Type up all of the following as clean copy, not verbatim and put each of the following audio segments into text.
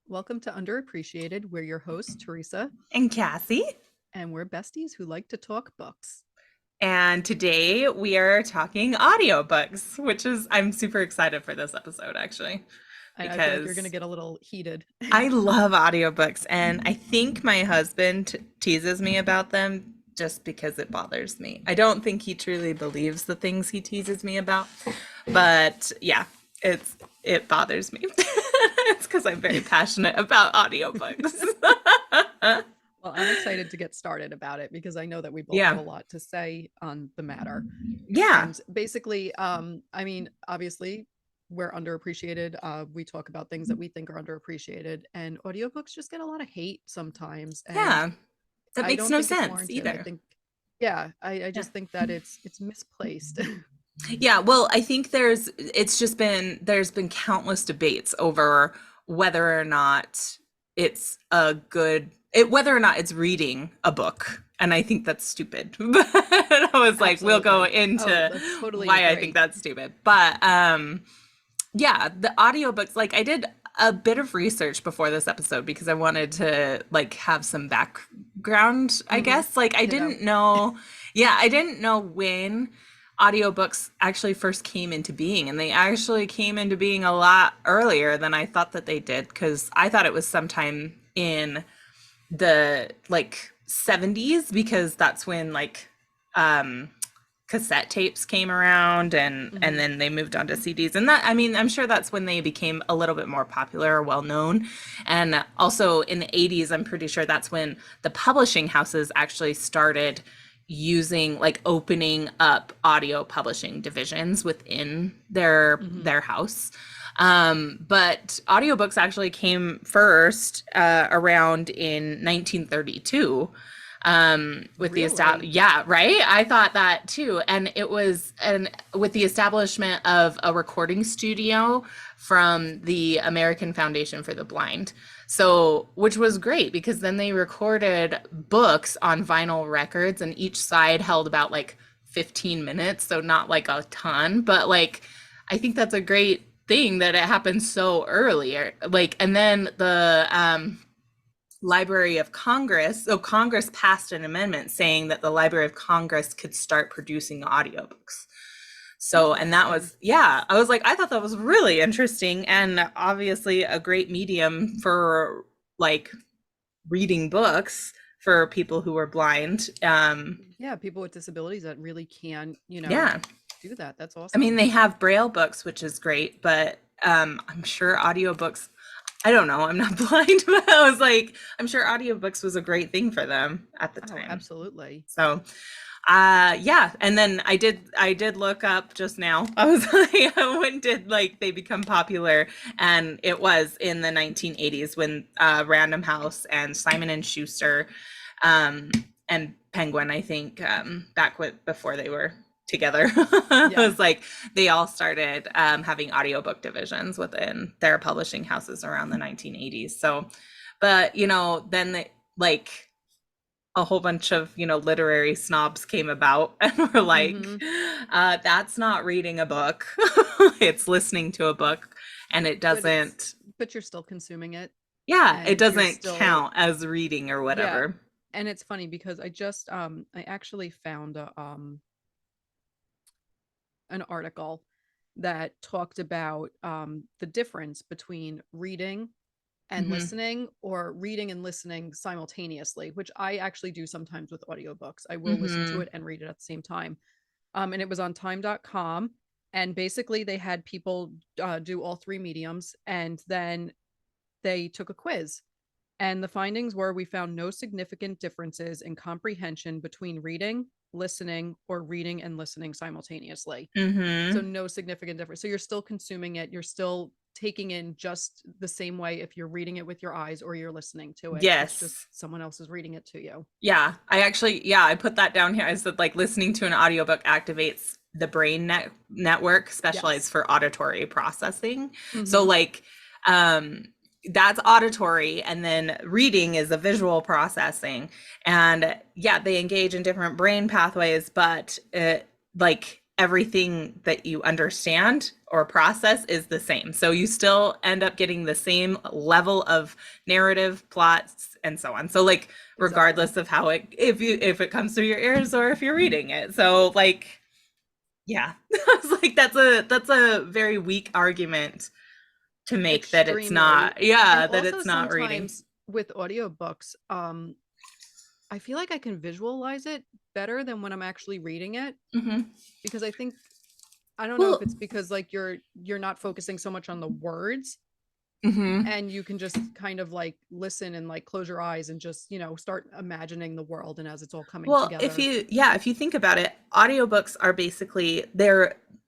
Welcome to Underappreciated. We're your hosts, Theresa, And Cassie. and we're besties who like to talk books. And today we are talking audiobooks, I'm super excited for this episode actually, I feel like you're going to because get a little heated. I love audiobooks and I think my husband teases me about them just because it bothers me. I don't think he truly believes the things he teases me about, but yeah, it bothers me. It's because I'm very passionate about audiobooks. Well, I'm excited to get started about it because I know that we both have Yeah. a lot to say on the matter. Yeah. And basically, obviously, we're underappreciated. We talk about things that we think are underappreciated, and audiobooks just get a lot of hate sometimes. And Yeah. That I makes don't no think it's sense warranted. I either. think, yeah, I Yeah. just think that it's misplaced. Yeah, well, I think there's been countless debates over whether or not whether or not it's reading a book. And I think that's stupid. But I was like, we'll go Absolutely. Oh, into totally why I think agree. that's stupid. But yeah, the audiobooks, like I did a bit of research before this episode because I wanted to like have some background, I Hmm. guess. Like I Ditto. didn't know, yeah, I didn't know when audiobooks actually first came into being, and they actually came into being a lot earlier than I thought that they did, because I thought it was sometime in the like 70s, because that's when like um cassette tapes came around, and Hmm. then they moved on to CDs, and that, I mean, I'm sure that's when they became a little bit more popular or well known. And also in the 80s, I'm pretty sure that's when the publishing houses actually started using, like, opening up audio publishing divisions within Hmm. their house. But audiobooks actually came first around in 1932, with the Really? yeah, right, I thought that too. And it was, and with the establishment of a recording studio from the American Foundation for the Blind, so, which was great because then they recorded books on vinyl records, and each side held about like 15 minutes, so not like a ton, but like I think that's a great thing that it happened so early. Like, and then the Library of Congress, so Congress passed an amendment saying that the Library of Congress could start producing audiobooks. So, and that Interesting. was, yeah, I was like, I thought that was really interesting, and obviously a great medium for like reading books for people who are blind. Yeah, people with disabilities that really can, Yeah. do that. That's I mean, awesome. they have Braille books, which is great, but I'm sure audiobooks, I don't know, I'm not blind, but I was like, I'm sure audiobooks was a great thing for them at the Oh, time. absolutely. So, yeah, and then I did look up just now. I was like, when did like they become popular? And it was in the 1980s when Random House and Simon and Schuster, um, and Penguin, I think, back with before they were together. It Yeah. was like they all started having audiobook divisions within their publishing houses around the 1980s. So, but then like a whole bunch of literary snobs came about and were like, Hmm. that's not reading a book. It's listening to a book, and it But it's doesn't, but you're still consuming it, yeah, it and you're doesn't still, count as reading or yeah. whatever. And it's funny because I actually found an article that talked about the difference between reading and Hmm. listening, or reading and listening simultaneously, which I actually do sometimes with audiobooks. I will listen to Hmm. it and read it at the same time. And it was on time.com. And basically, they had people do all three mediums, and then they took a quiz. And the findings were, we found no significant differences in comprehension between reading, listening, or reading and listening simultaneously. So Hmm. no significant difference. So you're still consuming it. You're still taking in just the same way if you're reading it with your eyes or you're listening to it. It's just Yes. someone else is reading it to you. Yeah, I actually, yeah, I put that down here. I said like listening to an audiobook activates the network specialized Yes. for auditory processing. So Hmm. like um that's auditory, and then reading is the visual processing. And yeah, they engage in different brain pathways, but it, like everything that you understand or process is the same. So you still end up getting the same level of narrative, plots, and so on. So like Exactly. regardless of how it if it comes through your ears or if you're reading it. So like yeah. I was like that's a very weak argument to make that it's Extremely. not And yeah, that also it's not reading. sometimes with audiobooks, I feel like I can visualize it better than when I'm actually reading it Hmm. because I think I don't know if Well, it's because like you're not focusing so much on the words hmm. and you can just kind of like listen and like close your eyes and just, start imagining the world and as it's all coming Well, if together. you, yeah, if you think about it, audiobooks are basically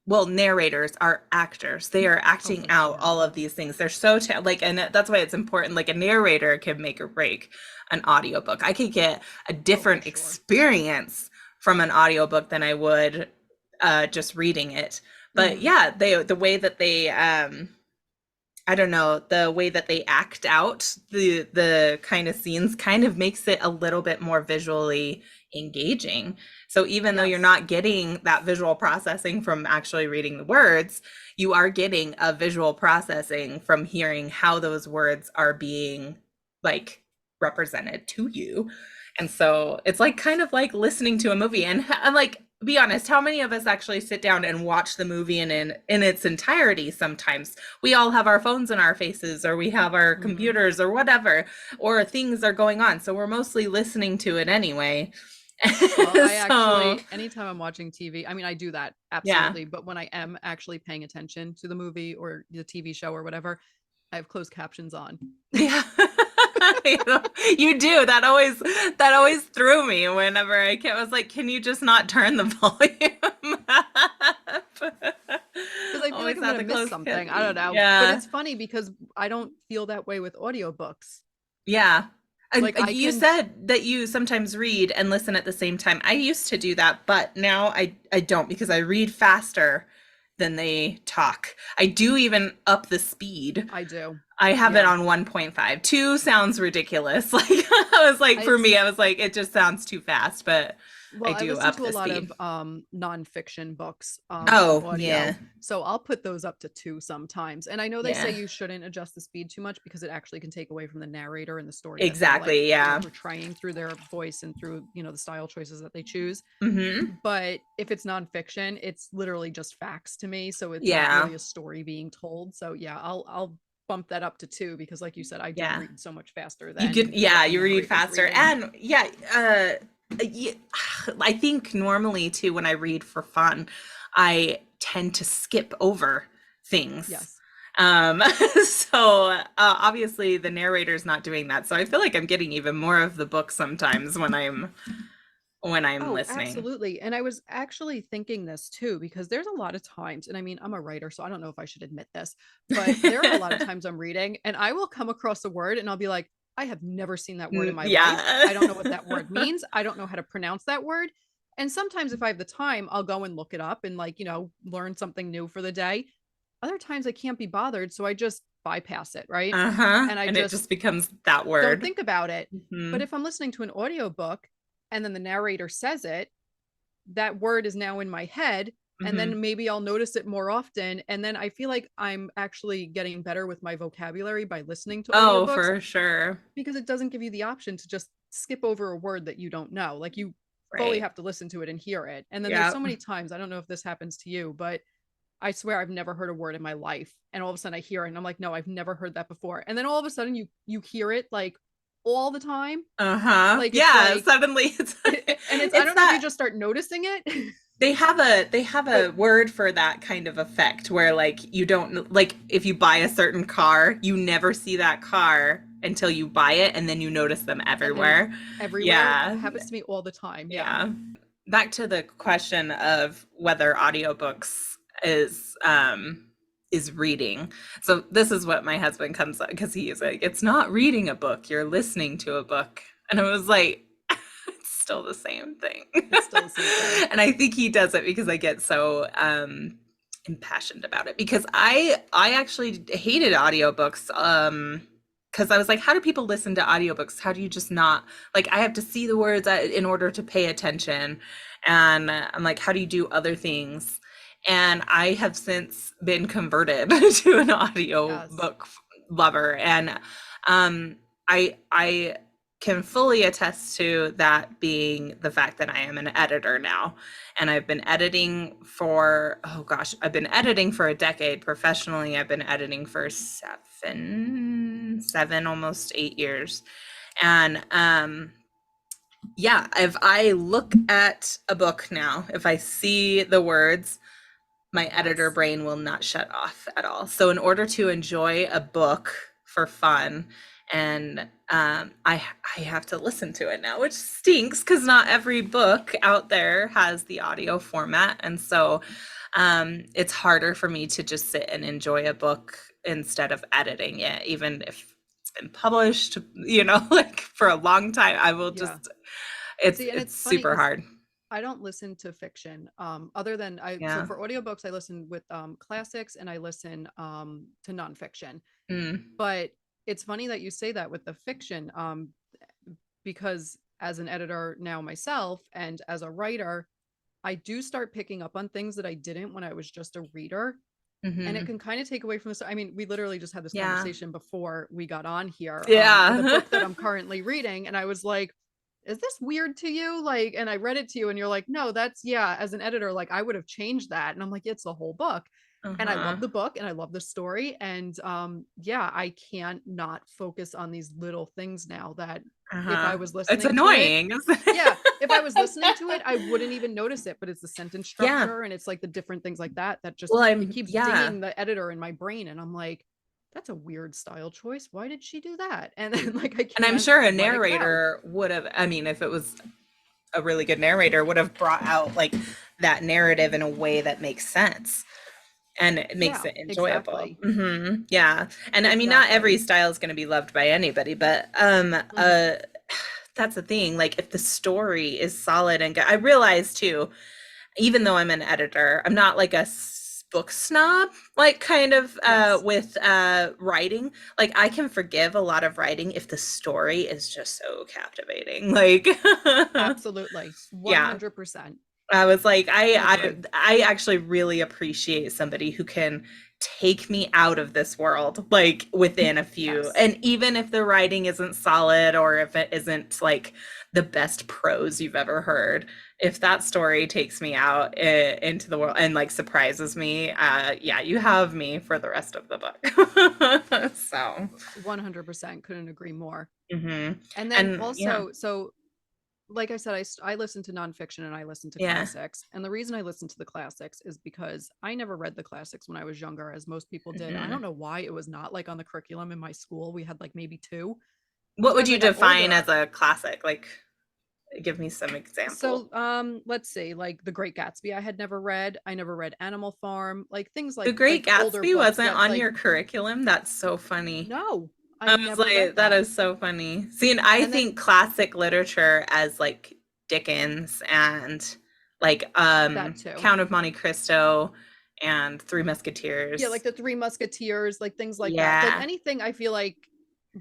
well, narrators are actors. They are Oh, acting for out sure. all of these things. They're so like, and that's why it's important. Like a narrator can make or break an audiobook. I could get a Oh, for different sure. experience from an audiobook than I would just reading it. But Hmm. yeah, the way that they I don't know, the way that they act out the kind of scenes kind of makes it a little bit more visually engaging. So even though you're Yes. not getting that visual processing from actually reading the words, you are getting a visual processing from hearing how those words are being like represented to you. And so it's like kind of like listening to a movie. And I'm like, be honest, how many of us actually sit down and watch the movie in its entirety sometimes? We all have our phones in our faces or we have our Hmm. computers or whatever, or things are going on. So we're mostly listening to it anyway. Well, I So, actually, anytime I'm watching TV, I mean, I do that yeah. absolutely. But when I am actually paying attention to the movie or the TV show or whatever, I have closed captions on. Yeah. You do. That always threw me whenever I was like, can you just not turn the volume up? Because I feel like Always I'm have gonna to miss close something. I don't know. But yeah. it's funny because I don't feel that way with audiobooks. Yeah. And Like I you can said that you sometimes read and listen at the same time. I used to do that, but now I don't because I read faster than they talk. I do even up the speed. I do. I have it Yeah. on 1.5. 2 sounds ridiculous. Like I was like for me, It's I was like it just sounds too fast, but I Well, I do listen up to a the lot speed. of nonfiction books on Oh, audio. yeah. So I'll put those up to two sometimes. And I know they say Yeah. you shouldn't adjust the speed too much because it actually can take away from the narrator and the story that they're like, Exactly. Yeah. portraying through their voice and through, the style choices that they choose. Mhm. But if it's nonfiction, it's literally just facts to me. So it's not Yeah. really a story being told. So yeah, I'll bump that up to two because like you said, I do Yeah. read so much faster You could, than what yeah, the you read narrator's faster. reading. And yeah, yeah, I think normally too, when I read for fun, I tend to skip over things. Yes. Um, so obviously the narrator's not doing that. So I feel like I'm getting even more of the book sometimes when I'm Oh, listening. absolutely. And I was actually thinking this too, because there's a lot of times, and I mean, I'm a writer, so I don't know if I should admit this, but there are a lot of times I'm reading and I will come across a word and I'll be like, I have never seen that word in my life. Yeah. I don't know what that word means. I don't know how to pronounce that word. And sometimes if I have the time, I'll go and look it up and like, learn something new for the day. Other times I can't be bothered, so I just bypass it, right? Uh-huh. And I And it just just becomes that don't word. think about it. Hmm. But if I'm listening to an audiobook and then the narrator says it, that word is now in my head and Hmm. then maybe I'll notice it more often and then I feel like I'm actually getting better with my vocabulary by listening to Oh, audiobooks for sure. because it doesn't give you the option to just skip over a word that you don't know. Like you fully Right. have to listen to it and hear it. And then there's Yeah. so many times, I don't know if this happens to you, but I swear I've never heard a word in my life and all of a sudden I hear it and I'm like, no, I've never heard that before. And then all of a sudden you hear it like all the time. Uh-huh. Like it's Yeah, like suddenly it's and it's I it's don't know if you that just start noticing it. they have a But word for that kind of effect where like you don't like if you buy a certain car, you never see that car until you buy it and then you notice them and then everywhere. everywhere Yeah. happens to me all the time. Yeah. Yeah. Back to the question of whether audiobooks is reading. So this is what my husband comes up because he is like, it's not reading a book, you're listening to a book. And I was like, it's still the same thing. It's still the same thing. And I think he does it because I get so impassioned about it because I actually hated audiobooks because I was like, how do people listen to audiobooks? How do you just not, like, I have to see the words in order to pay attention. And I'm like, how do you do other things? And I have since been converted to an Yes. audiobook lover. And I can fully attest to that being the fact that I am an editor now. And I've been editing for, oh gosh, I've been editing for a decade professionally. I've been editing for seven, almost 8 years. And yeah, if I look at a book now, if I see the words, my editor Yes. brain will not shut off at all. So in order to enjoy a book for fun, and I have to listen to it now, which stinks because not every book out there has the audio format, and so it's harder for me to just sit and enjoy a book instead of editing it, even if it's been published, like for a long time. I will Yeah. just it's See, and it's it's funny super because hard. I don't listen to fiction. Other than so Yeah. for audiobooks, I listen with classics and I listen to nonfiction. Mm. But it's funny that you say that with the fiction, because as an editor now myself and as a writer, I do start picking up on things that I didn't when I was just a reader. And it Hmm. can kind of take away from this. I mean, we literally just had this Yeah. conversation before we got on here with a Yeah. book that I'm currently reading. And I was like, is this weird to you? Like, and I read it to you and you're like, no, that's, yeah, as an editor, like I would have changed that. And I'm like, it's the whole book. And I Uh-huh. love the book and I love the story. And yeah, I can't not focus on these little things now that if I Uh-huh. was It's listening to it, annoying, isn't yeah, it? if I was listening to it, I wouldn't even notice it, but it's the sentence Yeah. structure and it's like the different things like that that just Well, it I'm keeps yeah. dinging the editor in my brain and I'm like, that's a weird style choice. Why did she do that? And then like I And I'm can't sure a let it go. narrator would have, I mean, if it was a really good narrator, would have brought out like that narrative in a way that makes sense and it makes Yeah, it enjoyable. exactly. Yeah. And I mean, not every Exactly. style is going to be loved by anybody, but Hmm. that's the thing. Like if the story is solid and good, I realize too, even though I'm an editor, I'm not like a book snob, like kind of Yes, with writing. Like I can forgive a lot of writing if the story is just so captivating. Like absolutely. yeah. 100%. I was like, Agree. I actually really appreciate somebody who can take me out of this world, like within a few. Yes. And even if the writing isn't solid or if it isn't like the best prose you've ever heard, if that story takes me out into the world and like surprises me, yeah, you have me for the rest of the book. So, 100% couldn't agree more. hmm And then and yeah, also, so like I said, I listen to nonfiction and I listen to yeah. classics. And the reason I listen to the classics is because I never read the classics when I was younger, as most people did. I don't hmm know why it was not like on the curriculum in my school. We had like maybe two. What So would as I you got define as older, a classic? Like, give me some example. so let's see, like The Great Gatsby, I had never read. I never read Animal Farm, like things The like Great older Gatsby books wasn't that on like your curriculum? That's so funny. no, I I was never read like, that that. is so funny. See, and I And then think classic literature as like Dickens and like that too. Count of Monte Cristo and Three Yeah, like Musketeers. the Three Musketeers, like things like that. Like Yeah. anything I feel like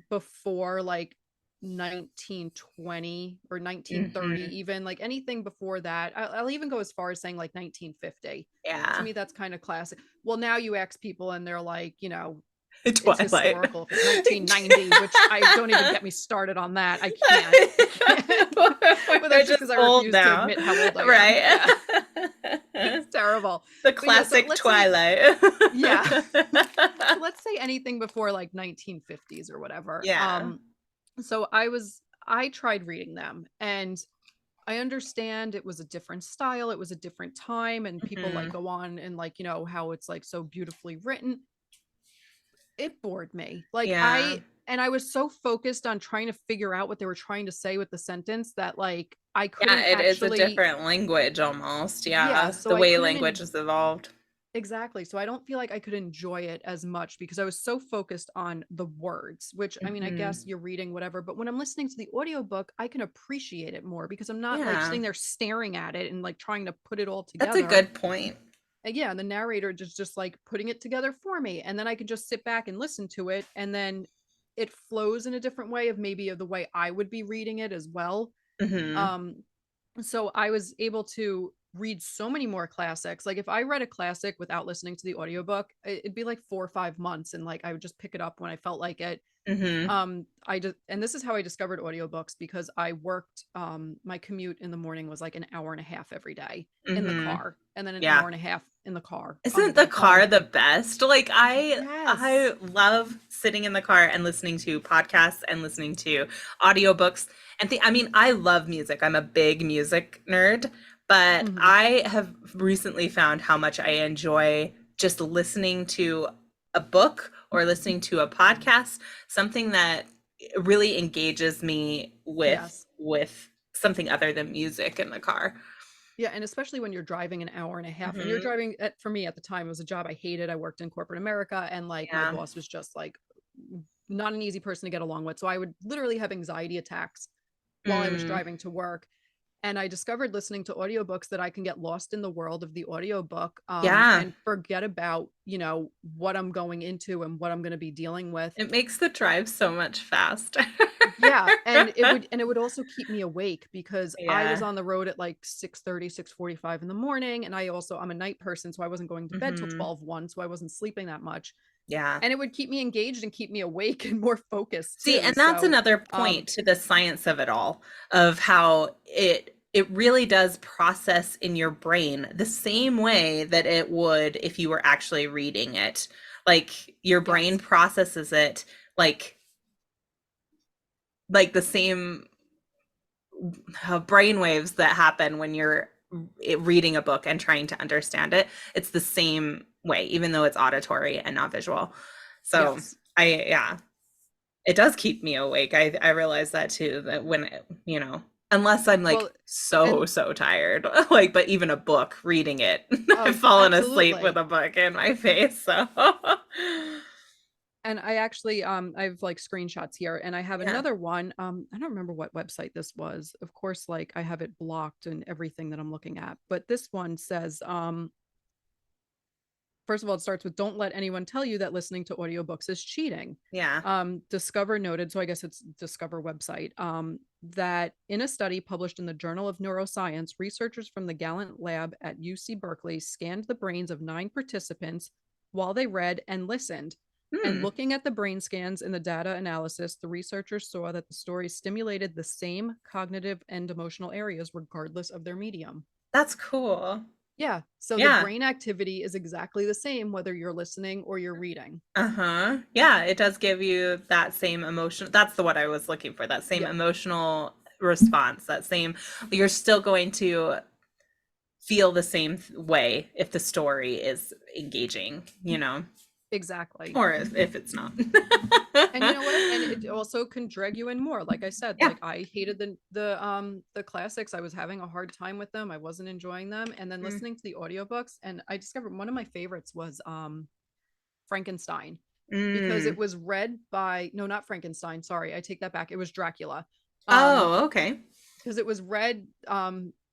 before like 1920 or 1930, Hmm. even like anything before that. I'll even go as far as saying like 1950. To Yeah. me, that's kind of classic. Well, now you ask people and they're like, it's Twilight. historical if it's 1990, which I don't even get me started on that. I can't. I can't. But We're that's just just because I old refuse to now. admit how old I am. Right. Yeah. It's terrible. The But yeah, so classic let's say, Twilight. yeah. So let's say anything before like 1950s or whatever. Yeah. So I tried reading them and I understand it was a different style, it was a different time, and people like Hmm. go on and like, how it's like so beautifully written. It bored me. Like Yeah. I was so focused on trying to figure out what they were trying to say with the sentence that like I Yeah, couldn't it is a actually, different language almost. yeah, Yeah, so the I way couldn't language has evolved. exactly. So I don't feel like I could enjoy it as much because I was so focused on the words, which I mean, I guess Hmm. you're reading whatever, but when I'm listening to the audiobook, I can appreciate it more because I'm not like Yeah, sitting there staring at it and like trying to put it all that's a together. good point. And yeah, and the narrator just like putting it together for me. And then I could just sit back and listen to it. And then it flows in a different way of maybe of the way I would be reading it as well. Mm-hmm. Um, so I was able to read so many more classics. Like if I read a classic without listening to the audiobook, it'd be like 4 or 5 months, and like I would just pick it up when I felt like it. Mm-hmm. I just, and this is how I discovered audiobooks, because I worked, my commute in the morning was like an hour and a half every day in the Mm-hmm. car, and then an Yeah. hour and a half in the car on the Isn't the way car home. the best? Like I Yes. love sitting in the car and listening to podcasts and listening to audiobooks and I mean, I love music. I'm a big music nerd, but Hmm. I have recently found how much I enjoy just listening to a book or listening to a podcast, something that really engages me Yes. with something other than music in the car. Yeah, and especially when you're driving an hour and a half, and you're Hmm. driving at, for me at the time, it was a job I hated. I worked in corporate America, and like my Yeah. boss was just like not an easy person to get along with. So I would literally have anxiety attacks while I was Mm, driving to work. And I discovered listening to audiobooks that I can get lost in the world of the audiobook, yeah. and forget about, what I'm going into and what I'm going to be dealing with. It makes the drive so much faster. Yeah, and it would also keep me awake, because I was Yeah. on the road at like 6:30, 6:45 in the morning, and I'm a night person, so I wasn't going to bed till Hmm. 12, 1, so I wasn't sleeping that much. Yeah. And it would keep me engaged and keep me awake and more focused See, too. and that's So, another um point to the science of it all, of how it really does process in your brain the same way that it would if you were actually reading it. Like your brain yes. processes it like like the same brain waves that happen when you're reading a book and trying to understand it. It's the same way, even though it's auditory and not visual. So Yes. yeah, it does keep me awake. I realize that too, that when, unless I'm like Well, and so tired, like, but even a book, reading it, I've oh, fallen asleep with absolutely. a book in my face. So And I actually, I have like screenshots here, and I have yeah, another one. I don't remember what website this was. Of course, like I have it blocked and everything that I'm looking at. But this one says, first of all, it starts with, don't let anyone tell you that listening to audiobooks is cheating. yeah. Discover noted, so I guess it's Discover website, that in a study published in the Journal of Neuroscience, researchers from the Gallant Lab at UC Berkeley scanned the brains of 9 participants while they read and listened. And Hmm, looking at the brain scans in the data analysis, the researchers saw that the stories stimulated the same cognitive and emotional areas regardless of their medium. that's cool. Yeah. So the Yeah. brain activity is exactly the same whether you're listening or you're reading. Uh-huh. Yeah, it does give you that same emotion. That's the what I was looking for, that same Yeah, emotional response, that same, you're still going to feel the same way if the story is engaging, exactly. or if it's not. And you know what? And it also can drag you in more. Like I said, Yeah. like I hated the classics. I was having a hard time with them. I wasn't enjoying them. And then Mm. listening to the audiobooks, and I discovered one of my favorites was Frankenstein, because it Mm. was read by, no, not Frankenstein, sorry, I take that back. It was Dracula. Um Oh, okay. because it was read,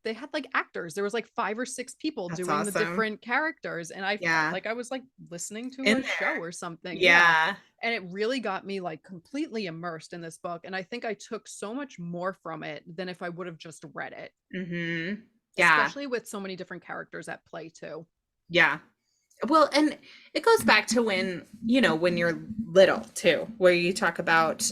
they had like actors. There was like 5 or 6 people That's doing the awesome. different characters, and I felt Yeah. like I was like listening to In a show there. or something. Yeah. Yeah. And it really got me like completely immersed in this book, and I think I took so much more from it than if I would have just read it, Mm-hmm. Yeah. especially with so many different characters at play too. Yeah. Well, and it goes back to when, when you're little too, where you talk about,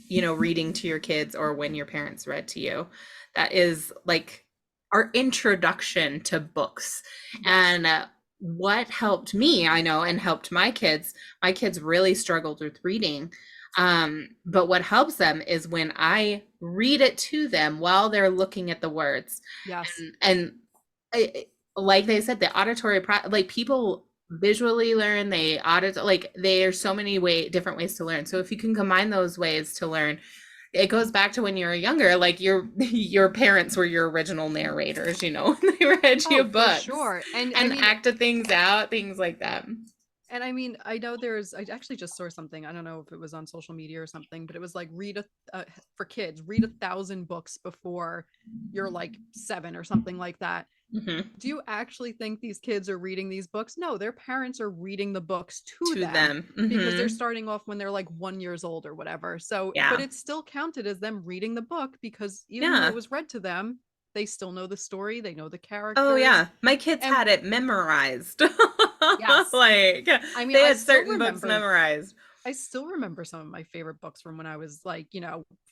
reading to your kids or when your parents read to you. That is like our introduction to books. Yes. And what helped me, I know, and helped my kids really struggled with reading. But what helps them is when I read it to them while they're looking at the words. Yes. And I, like they said, the auditory like people visually learn, they audit, like there's so many different ways to learn. So if you can combine those ways to learn, it goes back to when you were younger, like your parents were your original narrators, they read you Oh, for books sure. And I and mean, acted things out, things like that. And I know I actually just saw something. I don't know if it was on social media or something, but it was like for kids, read 1,000 books before you're like 7 or something like that. Hmm. Do you actually think these kids are reading these books? No, their parents are reading the books to To them them. because they're Hmm. starting off when they're like 1 years old or whatever. So, but Yeah. it's still counted as them reading the book because even though it Yeah. was read to them, they still know the story, they know the Oh characters. yeah. My kids And had it memorized. yes, Like I mean, they had certain books memorized. I still remember some of my favorite books from when I was like,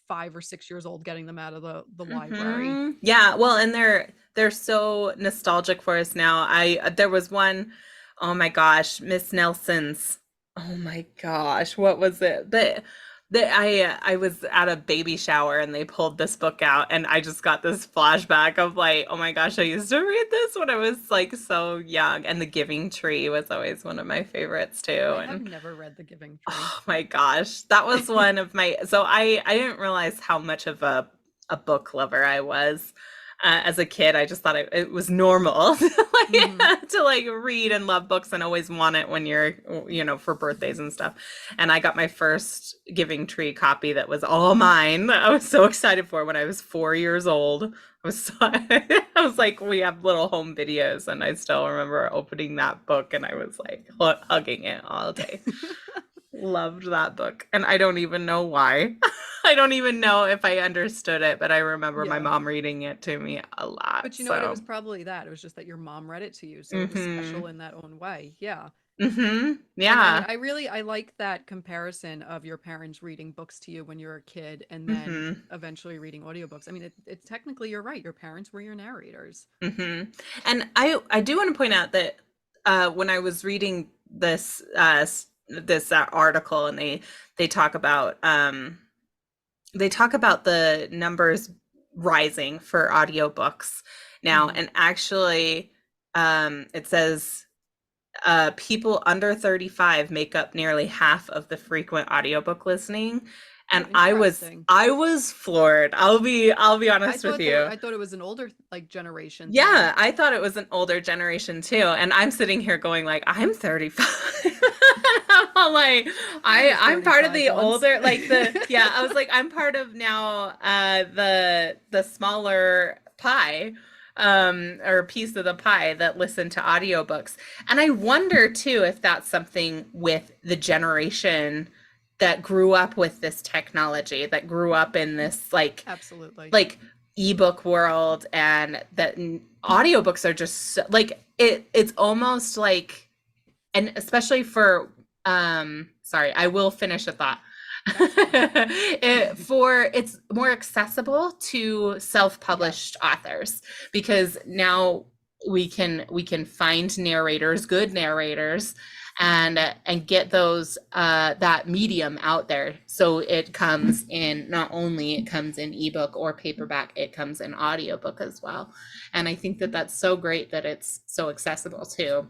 5 or 6 years old, getting them out of the library. Yeah, well, and they're so nostalgic for us now. I there was one, oh my gosh, Miss Nelson's. Oh my gosh, what was it? I was at a baby shower and they pulled this book out and I just got this flashback of like, oh my gosh, I used to read this when I was like so young. And The Giving Tree was always one of my favorites too. I have And never read The Giving Tree. oh my gosh, that was one of my, so I didn't realize how much of a book lover I was. As a kid, I just thought it was normal Hmm. to like read and love books and always want it when you're, for birthdays and stuff. And I got my first Giving Tree copy that was all mine. I was so excited for when I was 4 years old. I was like, we have little home videos, and I still remember opening that book and I was like hugging it all day. Loved that book. And I don't even know why. I don't even know if I understood it, but I remember my Yeah. mom reading it to me a lot. But you know what? It So, was probably that. It was just that your mom read it to you, so it was special mhm. in that own way. Yeah. And Yeah. I like that comparison of your parents reading books to you when you're a kid and then Mhm. eventually reading audiobooks. I mean, it's technically you're right. Your parents were your narrators. Mhm. And I do want to point out that when I was reading this article, and they talk about the numbers rising for audiobooks now, Hmm. and actually it says people under 35 make up nearly half of the frequent audiobook listening. And Oh, I was interesting. I was floored. I'll be honest with you. I thought it was an older like generation thing. Yeah, I thought it was an older generation too. And I'm sitting here going like, I'm 35. I'm like, I was I'm part of 35 the once. older, like yeah, I was like, I'm part of now the smaller pie, or piece of the pie that listen to audiobooks. And I wonder too if that's something with the generation that grew up with this technology, that grew up in this Absolutely. like ebook world, and that audiobooks are just like it's almost like, and especially for sorry, I will finish a thought. That's fine. It's more accessible to self-published Yes. authors, because now we can find narrators, good narrators, and get those that medium out there. So it comes in, not only it comes in ebook or paperback, it comes in audiobook as well. And I think that that's so great that it's so accessible to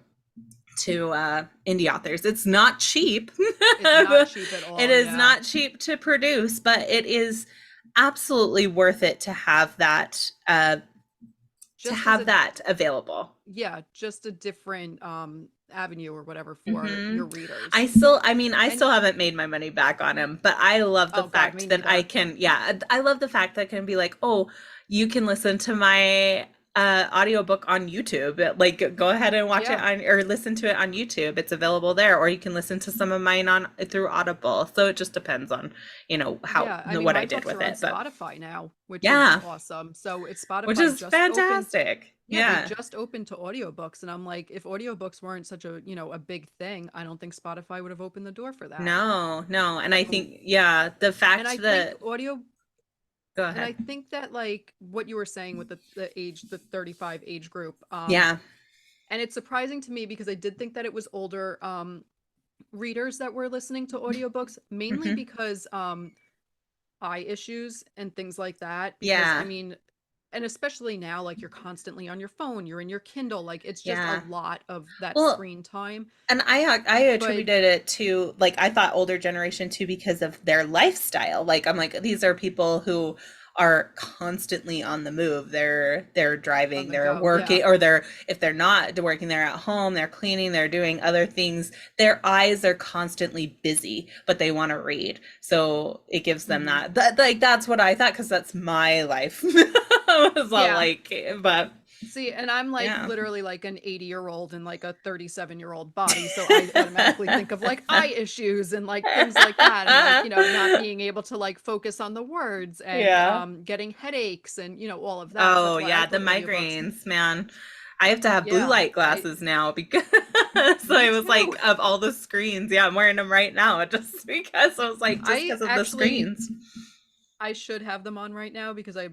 indie authors. It's not cheap. It's not cheap at It all. is Yeah. not cheap to produce, but it is absolutely worth it to Just as have a that available. Yeah, just a different avenue or whatever for Hmm. your readers. I mean, I And still haven't made my money back on him, but I love the oh God, me fact that I neither. can, yeah, I love the fact that I can be like, oh, you can listen to my audiobook on YouTube. Like, go ahead and watch it Yeah. on, or listen to it on YouTube. It's available there, or you can listen to some of mine on through Audible. So it just depends on, how, Yeah. what I My did books with are on it. But Spotify now, which is yeah, awesome. So it's which Spotify is just opened. fantastic. Yeah, they Yeah. just opened to audiobooks. And I'm like, if audiobooks weren't such a big thing, I don't think Spotify would have opened the door for that. No, no. And I So, think, yeah, the and I fact think that, audio go and ahead. I think that like what you were saying with the 35 age group, Yeah. and it's surprising to me because I did think that it was older readers that were listening to audiobooks, mainly Hmm. because eye issues and things like that. Because Yeah. and especially now, like you're constantly on your phone, you're in your Kindle, like it's just a Yeah. lot of that Well, screen time. and I But attributed it to, like, I thought older generation too because of their lifestyle. Like, I'm like, these are people who are constantly on the move. They're On driving, the they're go. Yeah. working, or they're, if they're not working, they're at home, they're cleaning, they're doing other things. Their eyes are constantly busy, but they want to read. So it gives them Hmm. that like that's what I thought, because that's my life. I was all Yeah. like, but See, and I'm like yeah. literally like an 80-year-old in like a 37-year-old body. So I automatically think of like eye issues and like things like that. And like, not being able to like focus on the words and Yeah. getting headaches and, all of that. So Oh that's why I yeah, the put audiobooks. migraines, man. I have to have blue Yeah. light glasses now because so Me I was too. like, of all the screens, yeah, I'm wearing them right now just because I was like, just I because of the actually screens. I should have them on right now because I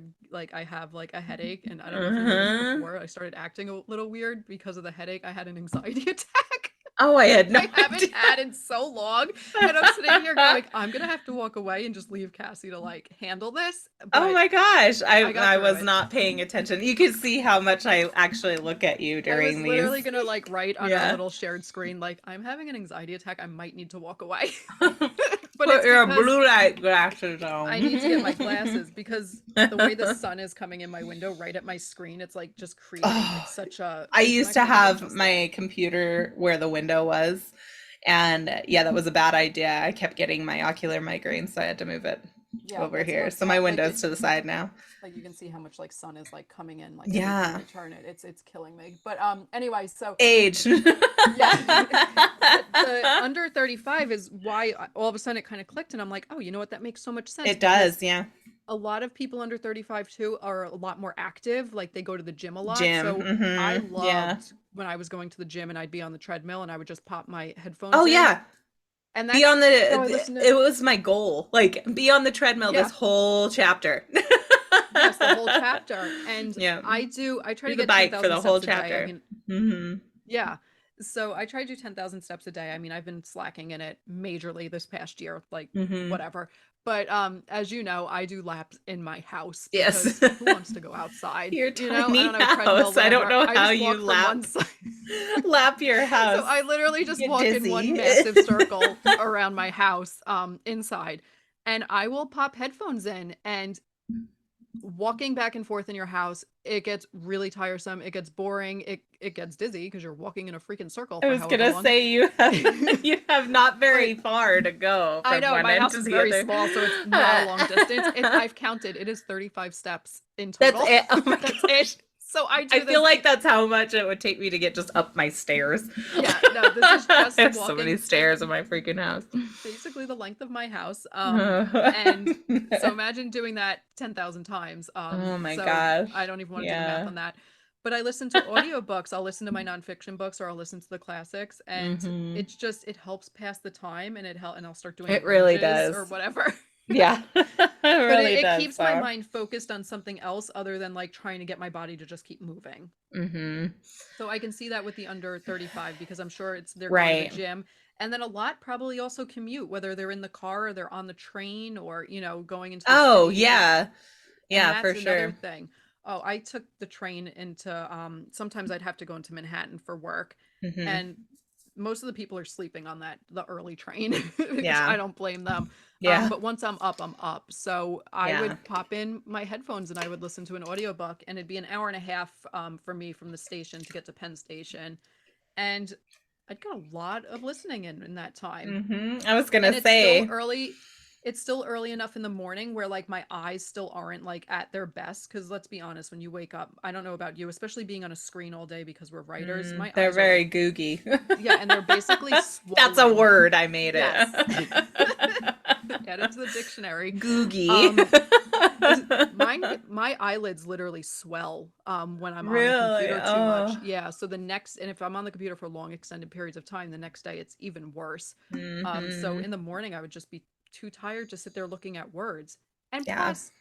have like a headache and I don't know if you noticed Uh-huh. before I started acting a little weird because of the headache. I had an anxiety attack. Oh, I had Which no I haven't idea. had in so long. And I'm sitting here going, I'm gonna have to walk away and just leave Cassie to like handle this. Oh But my gosh, I got I through was it. not paying attention. You could see how much I actually look at you I was during these. literally gonna like write on our Yeah. little shared screen, like, I'm having an anxiety attack. I might need to walk away. But Put it's your because blue light glasses I need to get my on. glasses because the way the sun is coming in my window right at my screen, it's like just creating like Oh, such a I it's used not to gonna be have interesting. my computer where the window was, and yeah, that was a bad idea. I kept getting my ocular migraines, so I had to move it Yeah, over that's here. what's So my like window's it to the side now. like you can see how much like sun is like coming in like every time Yeah. I turn it. It's killing me. But anyway, so Age. yeah. But the under 35 is why all of a sudden it kind of clicked and I'm like, "Oh, you know what? That makes so much sense It because does, yeah. a lot of people under 35 too are a lot more active, like they go to the gym a lot." Gym. So I Yeah. loved when I was going to the gym and I'd be on the treadmill and I would just pop my Oh headphones in yeah. and Be that's on how I listen to it was my goal. Like be on the treadmill this yeah. whole chapter. Yes, the whole chapter. And Yeah. I try Do to the get bike for 10,000 the whole steps a day. I chapter. mean, Hmm. yeah. So I try to do 10,000 steps a day. I mean, I've been slacking in it majorly this past year, like Hmm. whatever. But as you know, I do laps in my house Yes. because who wants to go outside? Your I tiny don't have a treadmill, house. I don't whatever. know I how just you walk from one lap side. lap your So house. I literally just Get walk in one dizzy. massive circle around my house inside and I will pop headphones in and walking back and forth in your house, it gets really tiresome. It gets boring. It gets dizzy because you're walking in a freaking circle I for was however gonna long. say you have not But very far to go I from know one my end house to is the very other. small, so it's not a long distance. I've counted. It is 35 steps in That's total. it. Oh my That's gosh. it. So I I do feel this. like that's how much it would take me to get just up my stairs. Yeah, no, this is I just have so many walking stairs in my freaking house. basically the length of my house. And so imagine doing that 10,000 times. Oh my So gosh. I don't even want to do the math Yeah. on that. But I listen to audiobooks. I'll listen to my nonfiction books or I'll listen to the classics and Hmm. it's just it helps pass the time and and I'll start doing It really binges or does. whatever. Yeah. It But really it does. keeps my So. mind focused on something else other than like trying to get my body to just keep moving. Hmm. So I can see that with the under 35 because I'm sure they're going to the Right. gym. And then a lot probably also commute, whether they're in the car or they're on the train or, going into the Oh, city. yeah. And Yeah, that's for another sure. thing. Oh, I took the train into sometimes I'd have to go into Manhattan for work. Hmm. And most of the people are sleeping on the early train, which Yeah. I don't blame them. Yeah. But once I'm up. So I Yeah. would pop in my headphones and I would listen to an audiobook and it'd be an hour and a half for me from the station to get to Penn Station. And I'd get a lot of listening in that time. I was gonna And say, it's still early enough in the morning where like my eyes still aren't like at their best because let's be honest, when you wake up, I don't know about you, especially being on a screen all day because we're writers, my they're eyes are very like googy. yeah, and they're basically That's a swollen. word. I made it. Yes. Add it to the dictionary. Googie. Um my eyelids literally swell when I'm on the Really? computer too much. Oh. Yeah, so and if I'm on the computer for long extended periods of time, the next day it's even worse. So Hmm. in the morning I would just be too tired to sit there looking at words. And Yeah. plus,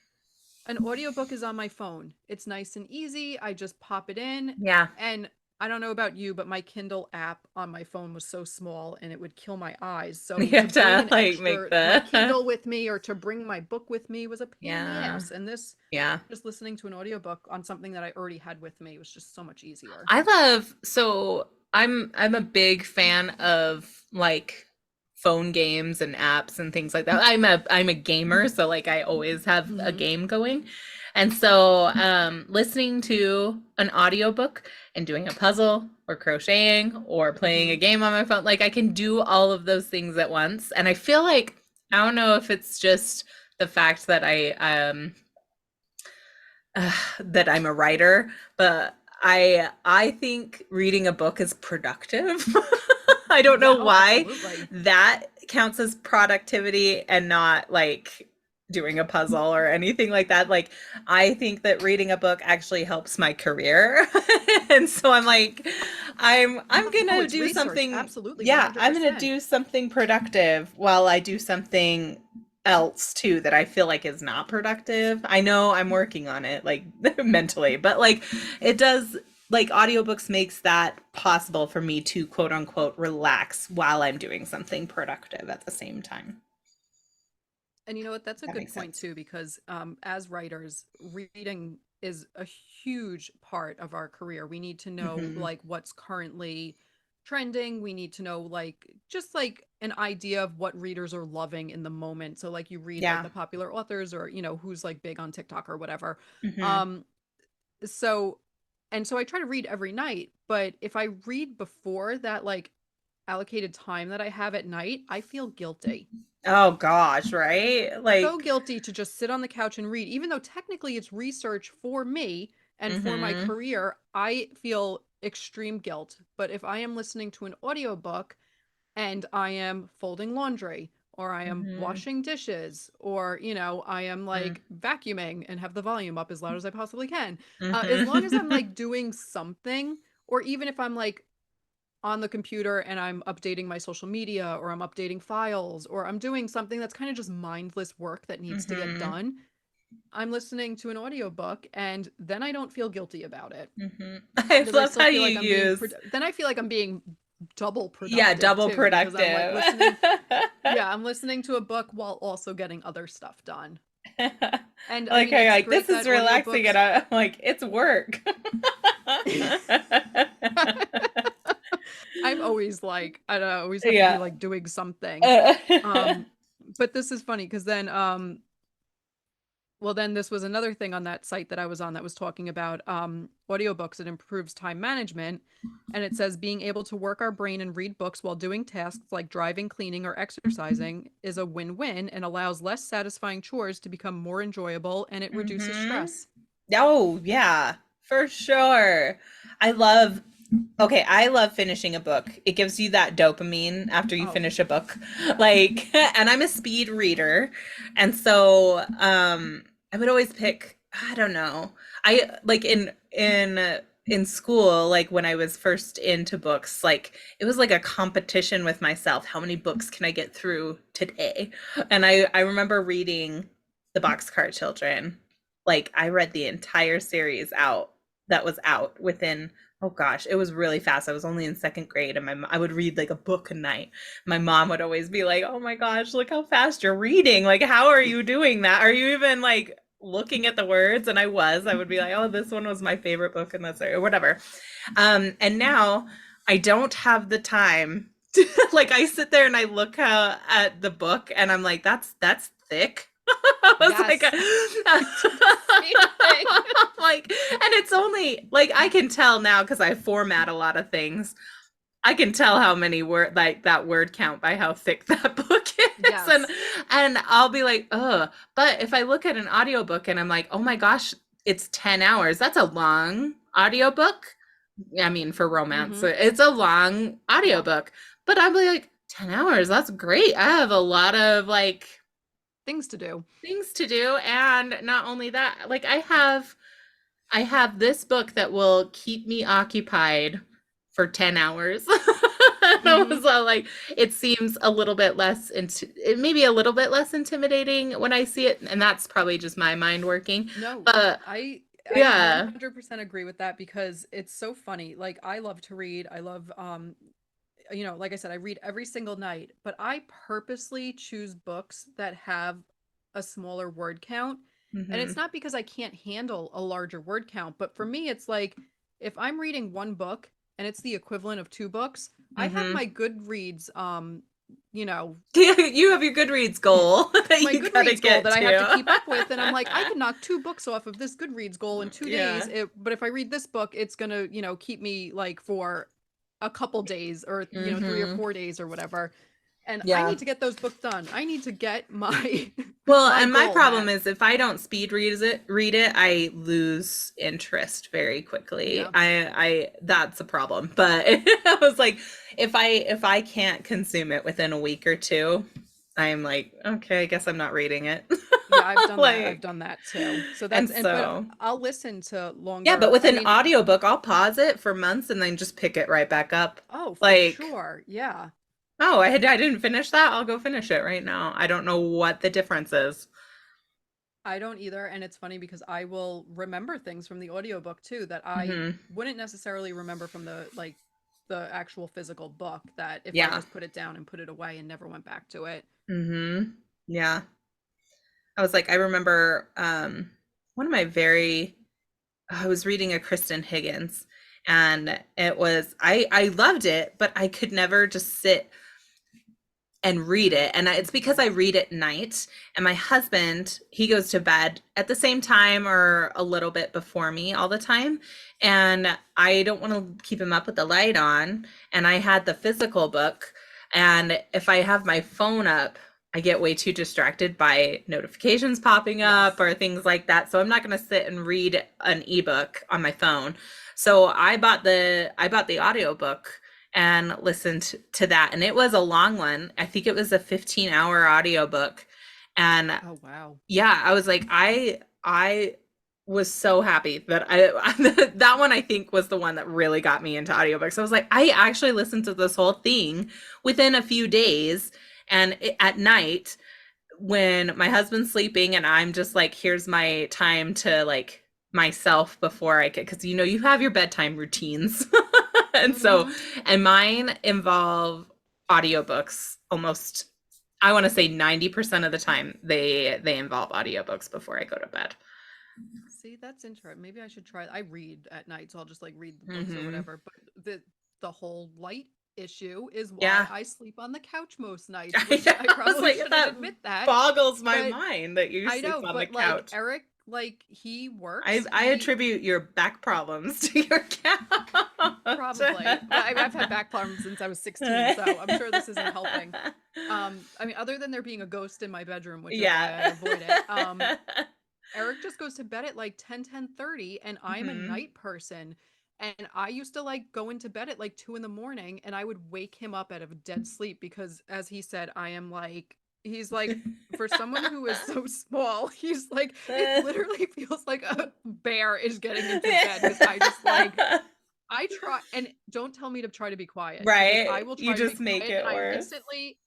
an audiobook is on my phone. It's nice and easy. I just pop it in Yeah. and I don't know about you, but my Kindle app on my phone was so small and it would kill my eyes. You So to have bring to an like make extra, my the Kindle with me or to bring my book with me was a pain in the yeah. ass. And this, Yeah. just listening to an audiobook on something that I already had with me was just so much easier. I love so I'm a big fan of like phone games and apps and things like that. I'm a gamer, so like I always have a Hmm. game going. And so listening to an audiobook and doing a puzzle or crocheting or playing a Hmm. game on my phone, like I can do all of those things at once. And I feel like I don't know if it's just the fact that that I'm a writer, but I think reading a book is productive. I don't Yeah. know Oh, why absolutely. that counts as productivity and not like doing a puzzle or anything like that. Like I think that reading a book actually helps my career. And so I'm like I'm Oh, gonna it's do research. something, Absolutely. yeah, I'm gonna 100%. do something productive while I do something else too that I feel like is not productive. I know I'm working on it like mentally, but like it does, like audiobooks makes that possible for me to quote unquote relax while I'm doing something productive at the same time. And you know what? That's a That good makes point sense. too, because as writers, reading is a huge part of our career. We need to know Hmm. like what's currently trending. We need to know like just like an idea of what readers are loving in the moment. So like you read like Yeah. the popular authors or who's like big on TikTok or whatever. Hmm. Um so and so I try to read every night, but if I read before that like allocated time that I have at night, I feel guilty. Oh gosh, right? So Like, guilty to just sit on the couch and read, even though technically it's research for me and for my hmm. career. I feel extreme guilt. But if I am listening to an audiobook and I am folding laundry or I am Hmm. washing dishes or, I am like vacuuming and have the volume up as loud as I possibly can, as long as I'm Hmm. like doing something, or even if I'm like on the computer and I'm updating my social media or I'm updating files or I'm doing something that's kind of just mindless work that needs to get Hmm. done, I'm listening to an audiobook and then I don't feel guilty about it Hmm. I because I love still how feel you like I'm being use, then I feel like I'm being double yeah, productive double too because I'm like productive. listening, yeah, I'm listening to a book while also getting other stuff done. I And I like mean how you're it's like, this great is that relaxing, and audiobooks I'm like, it's work. I'm always like, I don't know, I always have to be Yeah. like doing something. Um, but this is funny because then, well, then this was another thing on that site that I was on that was talking about audiobooks. It improves time management. And it says being able to work our brain and read books while doing tasks like driving, cleaning, or exercising is a win-win and allows less satisfying chores to become more enjoyable and it reduces Hmm. stress. Oh, yeah, for sure. I love, okay, I love finishing a book. It gives you that dopamine after you Oh, finish a book. Like, and I'm a speed reader. And so, I would always pick, I don't know. I like in school, like when I was first into books, like it was like a competition with myself. How many books can I get through today? And I remember reading The Boxcar Children. Like I read the entire series out that was out within, oh gosh, it was really fast. I was only in second grade, and I would read like a book a night. My mom would always be like, "Oh my gosh, look how fast you're reading. Like how are you doing that? Are you even like looking at the words?" And I would be like, "Oh, this one was my favorite book in that series," or whatever. And now I don't have the time to, like I sit there and I look at the book and I'm like, that's thick. I was like, yes. I do the same thing. like, and it's only like I can tell now because I format a lot of things. I can tell how many word, like that word count, by how thick that book is. And Yes. I'll be like, "Ugh." But if I look at an audiobook and I'm like, "Oh my gosh, it's 10 hours." That's a long audiobook. I mean, for romance, Mm-hmm. so it's a long Yeah. audiobook. But I'll be like, 10 hours, that's great. I have a lot of like Things to do. things to do. And not only that, like I have this book that will keep me occupied for 10 hours. I Mm-hmm. was like, it seems a little bit less, it may be a little bit less intimidating when I see it. And that's probably just my mind working. No, But I yeah. 100% agree with that because it's so funny. Like I love to read. I love like I said, I read every single night, but I purposely choose books that have a smaller word count. And it's Hmm. not because I can't handle a larger word count, but for me it's like if I'm reading one book and it's the equivalent of two books, I have Hmm. my Goodreads you know, You have your Goodreads goal that my you gotta Goodreads goal get that I have to keep to. up with. And I'm like, I can knock 2 books off of this Goodreads goal in 2 days. Yeah. But if I read this book, it's gonna, keep me like for a couple days or, 3 or 4 days or whatever. And I Yeah. need to get those books done. I need to get my Well, my and my goal problem met. is if I don't read it, I lose interest very quickly. Yeah. I that's a problem. But I was like, if I can't consume it within a week or two, I'm like, okay, I guess I'm not reading it. Yeah, I've done that. I've Like, done that too. So and that's but so I'll listen to yeah, but longer. with I an mean, audiobook, I'll pause it for months and then just pick it right back up. oh, for Like, sure. Yeah. oh, I didn't finish that. I'll go finish it right now. I don't know what the difference is. I don't either, and it's funny because I will remember things from the audiobook too that I Hmm. wouldn't necessarily remember from the actual physical book, that if I Yeah. just put it down and put it away and never went back to it. Hmm. Yeah. I was like, I remember one of my very I was reading a Kristen Higgins and I loved it, but I could never just sit and read it. And it's because I read at night. And my husband, he goes to bed at the same time or a little bit before me all the time. And I don't want to keep him up with the light on. And I had the physical book. And if I have my phone up, I get way too distracted by notifications popping up Yes. or things like that. So I'm not going to sit and read an ebook on my phone. So I bought the audiobook and listened to that. And it was a long one. I think it was a 15-hour audiobook. And Oh, wow. yeah, I was like, I was so happy that I that one I think was the one that really got me into audiobooks. I was like, I actually listened to this whole thing within a few days and at night when my husband's sleeping and I'm just like, here's my time to like myself before I get, because you have your bedtime routines. And so, Mm-hmm. and mine involve audiobooks almost, I want to say 90% of the time they involve audiobooks before I go to bed. See, that's interesting. Maybe I should try. I read at night, so I'll just like read the books or Hmm. whatever. But the whole light issue is why Yeah. I sleep on the couch most nights, I which know. I I was probably like, shouldn't that admit that. boggles my But mind that you I sleep know, on the but like couch. Eric, like he I works, I he attribute your back problems to your couch. probably. Well, I've had back problems since I was 16, so I'm sure this isn't helping. I mean, other than there being a ghost in my bedroom, which is why I Yeah. avoid it. Eric just goes to bed at like 10:30, and I'm a Hmm. night person. And I used to like go into bed at like 2 in the morning, and I would wake him up out of a dead sleep because, as he said, he's like, for someone who is so small, he's like, it literally feels like a bear is getting into bed because I try, and don't tell me to try to be quiet because I Right. will You try to be just make quiet and it I'm worse. instantly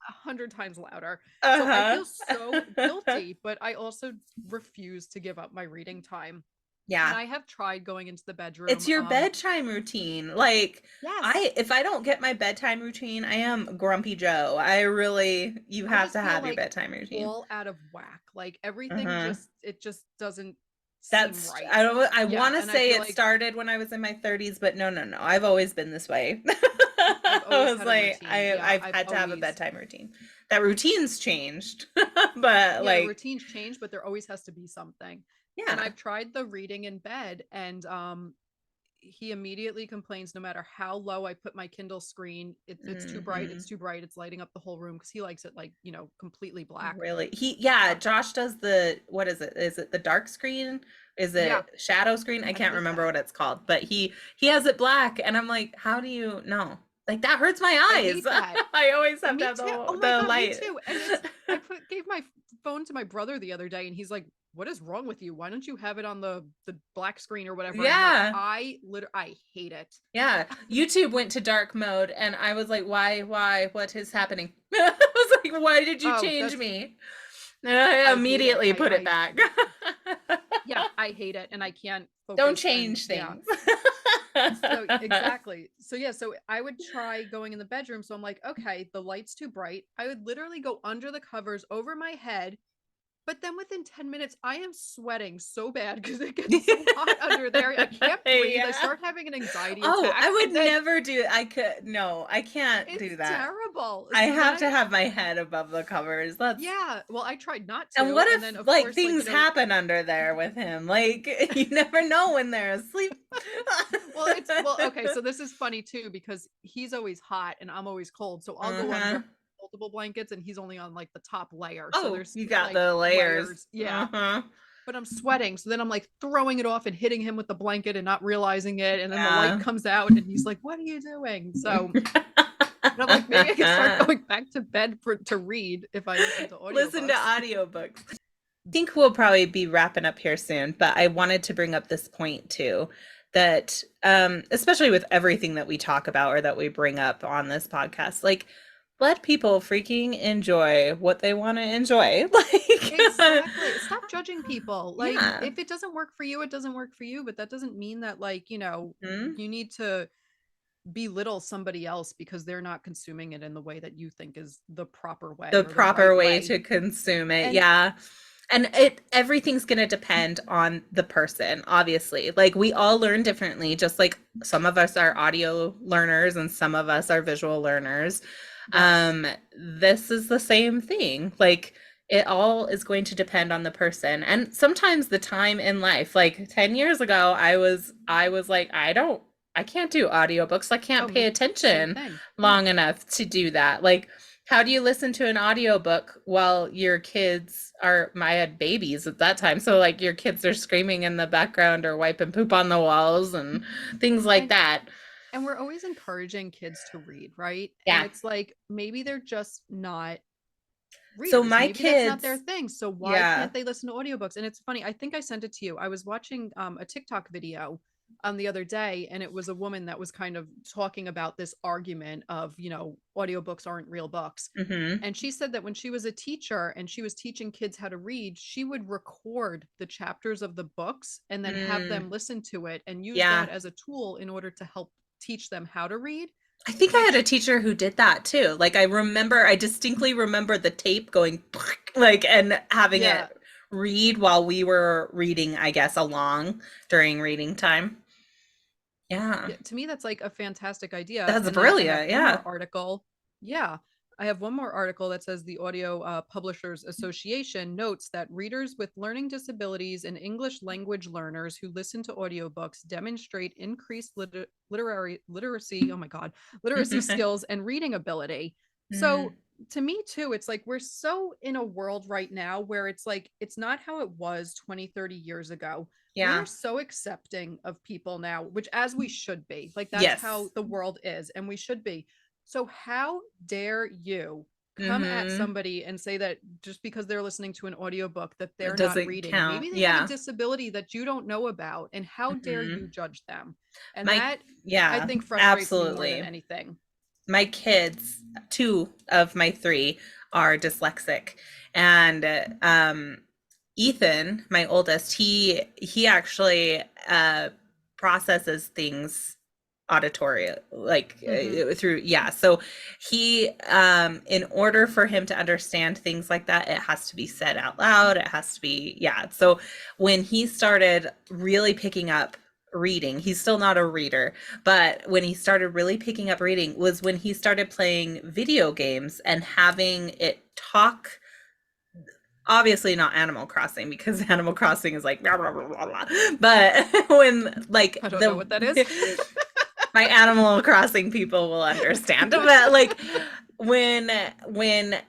100 times louder. So I Uh-huh. feel so guilty, but I also refuse to give up my reading time. And Yeah. I have tried going into the It's bedroom. your bedtime routine. Like, Yes, if I don't get my bedtime routine, I am Grumpy Joe. You I have just to feel have your like bedtime routine. all out of whack. Like everything Uh-huh. just doesn't seem That's right. I don't I Yeah, want to and I say feel it like started when I was in my 30s, but no, no, no. I've always been this way. I've I always was had a like routine. Yeah, I've I've had to have a always bedtime routine. That routine's changed. But yeah, the like, routines change, but there always has to be something. And yeah. I've tried the reading in bed, and he immediately complains no matter how low I put my Kindle screen. It's too bright. It's Hmm. too bright. It's lighting up the whole room because he likes it like, completely black. Really? Uh, Josh does what is it? Is it the dark screen? Is yeah, it shadow screen? I I can't hate remember that. what it's called, but he has it black and I'm like, how do you know? Like that hurts my I eyes. hate that. I always have to Me have too. Oh my the God, me light. too. And gave my phone to my brother the other day, and he's like, "What is wrong with you? Why don't you have it on the black screen or whatever?" And I'm like, Yeah. I hate it. Yeah. YouTube went to dark mode and I was like, why, what is happening? I was like, why did you Oh, change that's me? And I I hate it. immediately put it back. Yeah, I hate it, and I can't Don't focus. And change yeah, things. so exactly. So yeah, so I would try going in the bedroom. So I'm like, okay, the light's too bright. I would literally go under the covers over my head But then within 10 minutes, I am sweating so bad because it gets so hot under there. I can't breathe. I Yeah. start having an anxiety Oh, attack. I would And then never do I could no, I can't it's do that. terrible. I So then have to have my head above the covers. That's yeah, well, I tried not and to. what And if then, of like course, like, things happen under there with him? Like you never know when they're asleep. well, okay. So this is funny too, because he's always hot and I'm always cold. So I'll go under Uh-huh. multiple blankets and he's only on like the top layer. So Oh, there's you still got like the layers. layers. Yeah. Uh-huh. But I'm sweating. So then I'm like throwing it off and hitting him with the blanket and not realizing it. And then the light Yeah. comes out and he's like, "What are you doing?" So, but I'm like, maybe I can start going back to bed to read if I listen to Listen to audiobooks. audiobooks. I think we'll probably be wrapping up here soon, but I wanted to bring up this point too, that especially with everything that we talk about or that we bring up on this podcast, like let people freaking enjoy what they want to enjoy. Like Exactly. Stop judging people. Like, yeah. if it doesn't work for you, it doesn't work for you. But that doesn't mean that, like, Mhm. you need to belittle somebody else because they're not consuming it in the way that you think is the proper way The or the right proper way way. to consume it. And Yeah. And everything's going to depend on the person, obviously. Like we all learn differently, just like some of us are audio learners and some of us are visual learners. yes, This is the same thing. Like it all is going to depend on the person. And sometimes the time in life, like 10 years ago, I was like, I can't do audiobooks. I oh, can't pay me, same attention thing. Yeah. long enough to do that. Like how do you listen to an audiobook while your kids are I had babies at that time. So like your kids are screaming in the background or wiping poop on the walls and things like And that. and we're always encouraging kids to read, right? And Yeah. it's like maybe they're just not So readers. my Maybe that's not their kids, thing. So why yeah. can't they listen to audiobooks? And it's funny, I think I sent it to you. I was watching a TikTok video the other day, and it was a woman that was kind of talking about this argument of, audiobooks aren't real books. Mm-hmm. And she said that when she was a teacher and she was teaching kids how to read, she would record the chapters of the books and then have Mm, them listen to it and use yeah. that as a tool in order to help teach them how to read, I think I had a which, teacher who did that too. Like I distinctly remember the tape going like and having yeah, it read while we were reading, I guess, along during reading time. Yeah. yeah, to me that's like a fantastic idea. That's And then I have brilliant. one Yeah. more article. Yeah, I have one more article that says the Audio Publishers Association notes that readers with learning disabilities and English language learners who listen to audiobooks demonstrate increased literary literacy, oh my god, literacy skills and reading ability. So Mm, to me too, it's like we're so in a world right now where it's like it's not how it was 20, 30 years ago. We yeah. are so accepting of people now, which as we should be. Like that's Yes. how the world is, and we should be. So how dare you come at Mm-hmm. somebody and say that just because they're listening to an audiobook that It they're not doesn't reading? count. Maybe they have a Yeah. disability that you don't know about, and how dare Mm-hmm. you judge them? And My, that I yeah, think frustrates me more than absolutely. anything. My kids, two of my three, are dyslexic, and Ethan, my oldest, he actually processes things auditory like Mm-hmm. through yeah so he in order for him to understand things like that it has to be said out loud, it has to be yeah so when he started really picking up reading, he's still not a reader, but when he started really picking up reading was when he started playing video games and having it talk, obviously not Animal Crossing because Animal Crossing is like blah, blah, blah, blah, blah. But when like I don't know the what that is. my Animal Crossing people will understand, but like when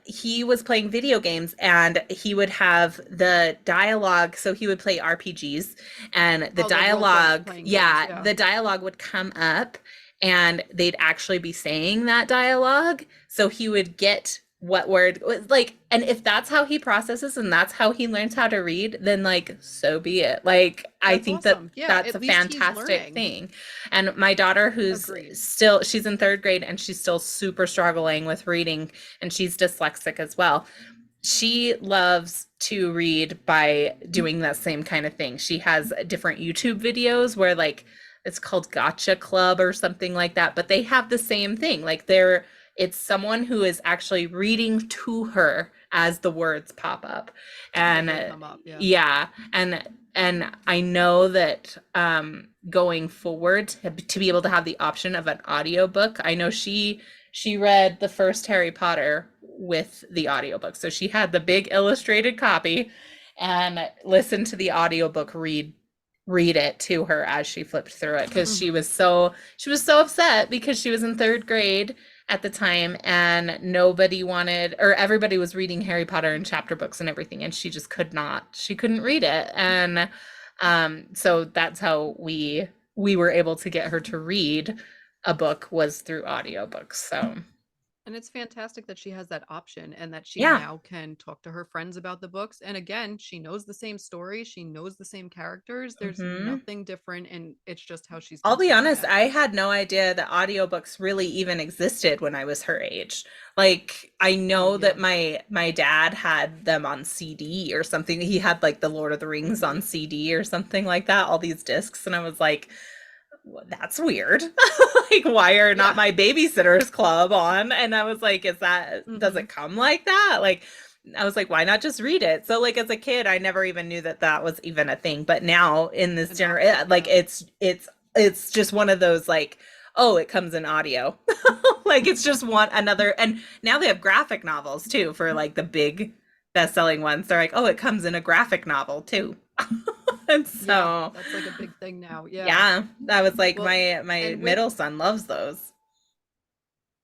he was playing video games and he would have the dialogue, so he would play RPGs and the Oh, the role play dialogue, playing games. yeah, Yeah. the dialogue would come up and they'd actually be saying that dialogue, so he would get what word like, and if that's how he processes and that's how he learns how to read, then like so be it. Like I That's think that awesome. Yeah. that's a At least he's fantastic learning. thing. And my daughter, who's Agreed. still, she's in third grade and she's still super struggling with reading, and she's dyslexic as well. She loves to read by doing that same kind of thing. She has different YouTube videos where like it's called Gotcha Club or something like that, but they have the same thing. Like it's someone who is actually reading to her as the words pop up. As And they come up. Yeah. yeah, and I know that going forward to be able to have the option of an audiobook. I know she read the first Harry Potter with the audiobook. So she had the big illustrated copy and listened to the audiobook read it to her as she flipped through it, because Mm-hmm. she was so upset because she was in third grade at the time, and nobody wanted, or everybody was reading Harry Potter and chapter books and everything, and she couldn't read it. And so that's how we were able to get her to read a book, was through audiobooks. So And it's fantastic that she has that option and that she yeah. now can talk to her friends about the books. And again, she knows the same story, she knows the same characters. There's Hmm. nothing different, and it's just how she's I'll be consuming honest, it. I had no idea that audiobooks really even existed when I was her age. Like, I Oh know yeah. that my dad had them on CD or something. He had like the Lord of the Rings Mm-hmm. on CD or something like that, all these discs, and I was like, "Well, that's weird." Like, why are not Yeah. my babysitters club on? And I was like, is that, does Mm-hmm. it come like that? Like, I was like, why not just read it? So like, as a kid, I never even knew that that was even a thing. But now in this An option. like, Yeah. it's just one of those, like, oh, it comes in audio. Like, it's just one another. And now they have graphic novels too, for like the big best-selling ones. They're like, oh, it comes in a graphic novel too. And Yeah. so That's like a big thing now. Yeah. yeah, that was like, Well, my and with middle son loves those.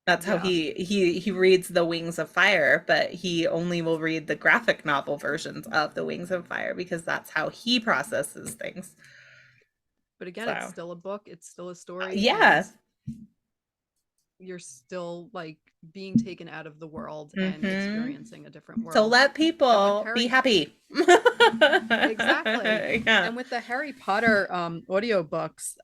That's how yeah. he reads the Wings of Fire, but he only will read the graphic novel versions of the Wings of Fire because that's how he processes things. But again, it's So still a book, it's still a story, and yeah. you're still like being taken out of the world and Hmm. experiencing a different So world. let But with people be Harry, happy. exactly. Yeah. And with the Harry Potter audiobooks,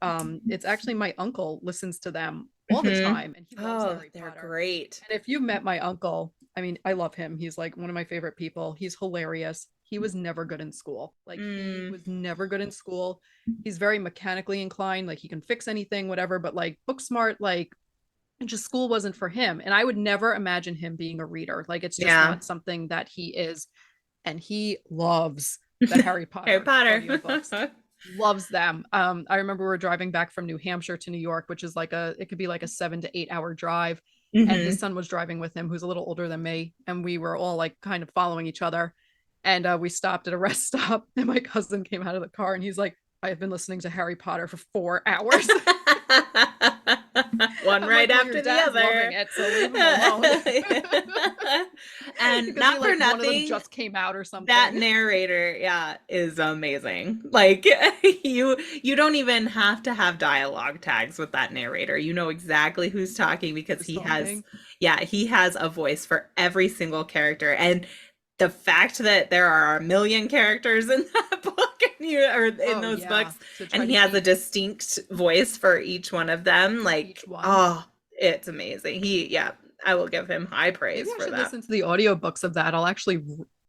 it's actually my uncle listens to them all the Hmm. time, and he loves Oh, Harry they're Potter. great. And if you met my uncle, I mean, I love him. He's like one of my favorite people. He's hilarious. He was never good in school. Like, he Mm, was never good in school. He's very mechanically inclined, like he can fix anything, whatever, but like book smart, like, and just school wasn't for him. And I would never imagine him being a reader. Like, it's just yeah. not something that he is. And he loves the Harry Harry Potter Potter. audiobooks, loves them. I remember we were driving back from New Hampshire to New York, which is like it could be like a 7 to 8 hour drive. And his Hmm. son was driving with him, who's a little older than me. And we were all like kind of following each other. And we stopped at a rest stop. And my cousin came out of the car and he's like, I have been listening to Harry Potter for 4 hours. One I'm right like, well, your after the dad's loving other. it, so leave him alone. And Because he not for like one of them nothing, just came out or that something. narrator, yeah, is amazing. Like, you don't even have to have dialogue tags with that narrator. You know exactly who's talking because Who's he has, talking? yeah, he has a voice for every single character. And the fact that there are a million characters in that book, and you, or in Oh those yeah, books, to and try he to has a keep distinct voice for each one of them, each like, one. oh, it's amazing. Yeah, I will give him high Maybe praise I for should that. listen to the audiobooks of that. I'll actually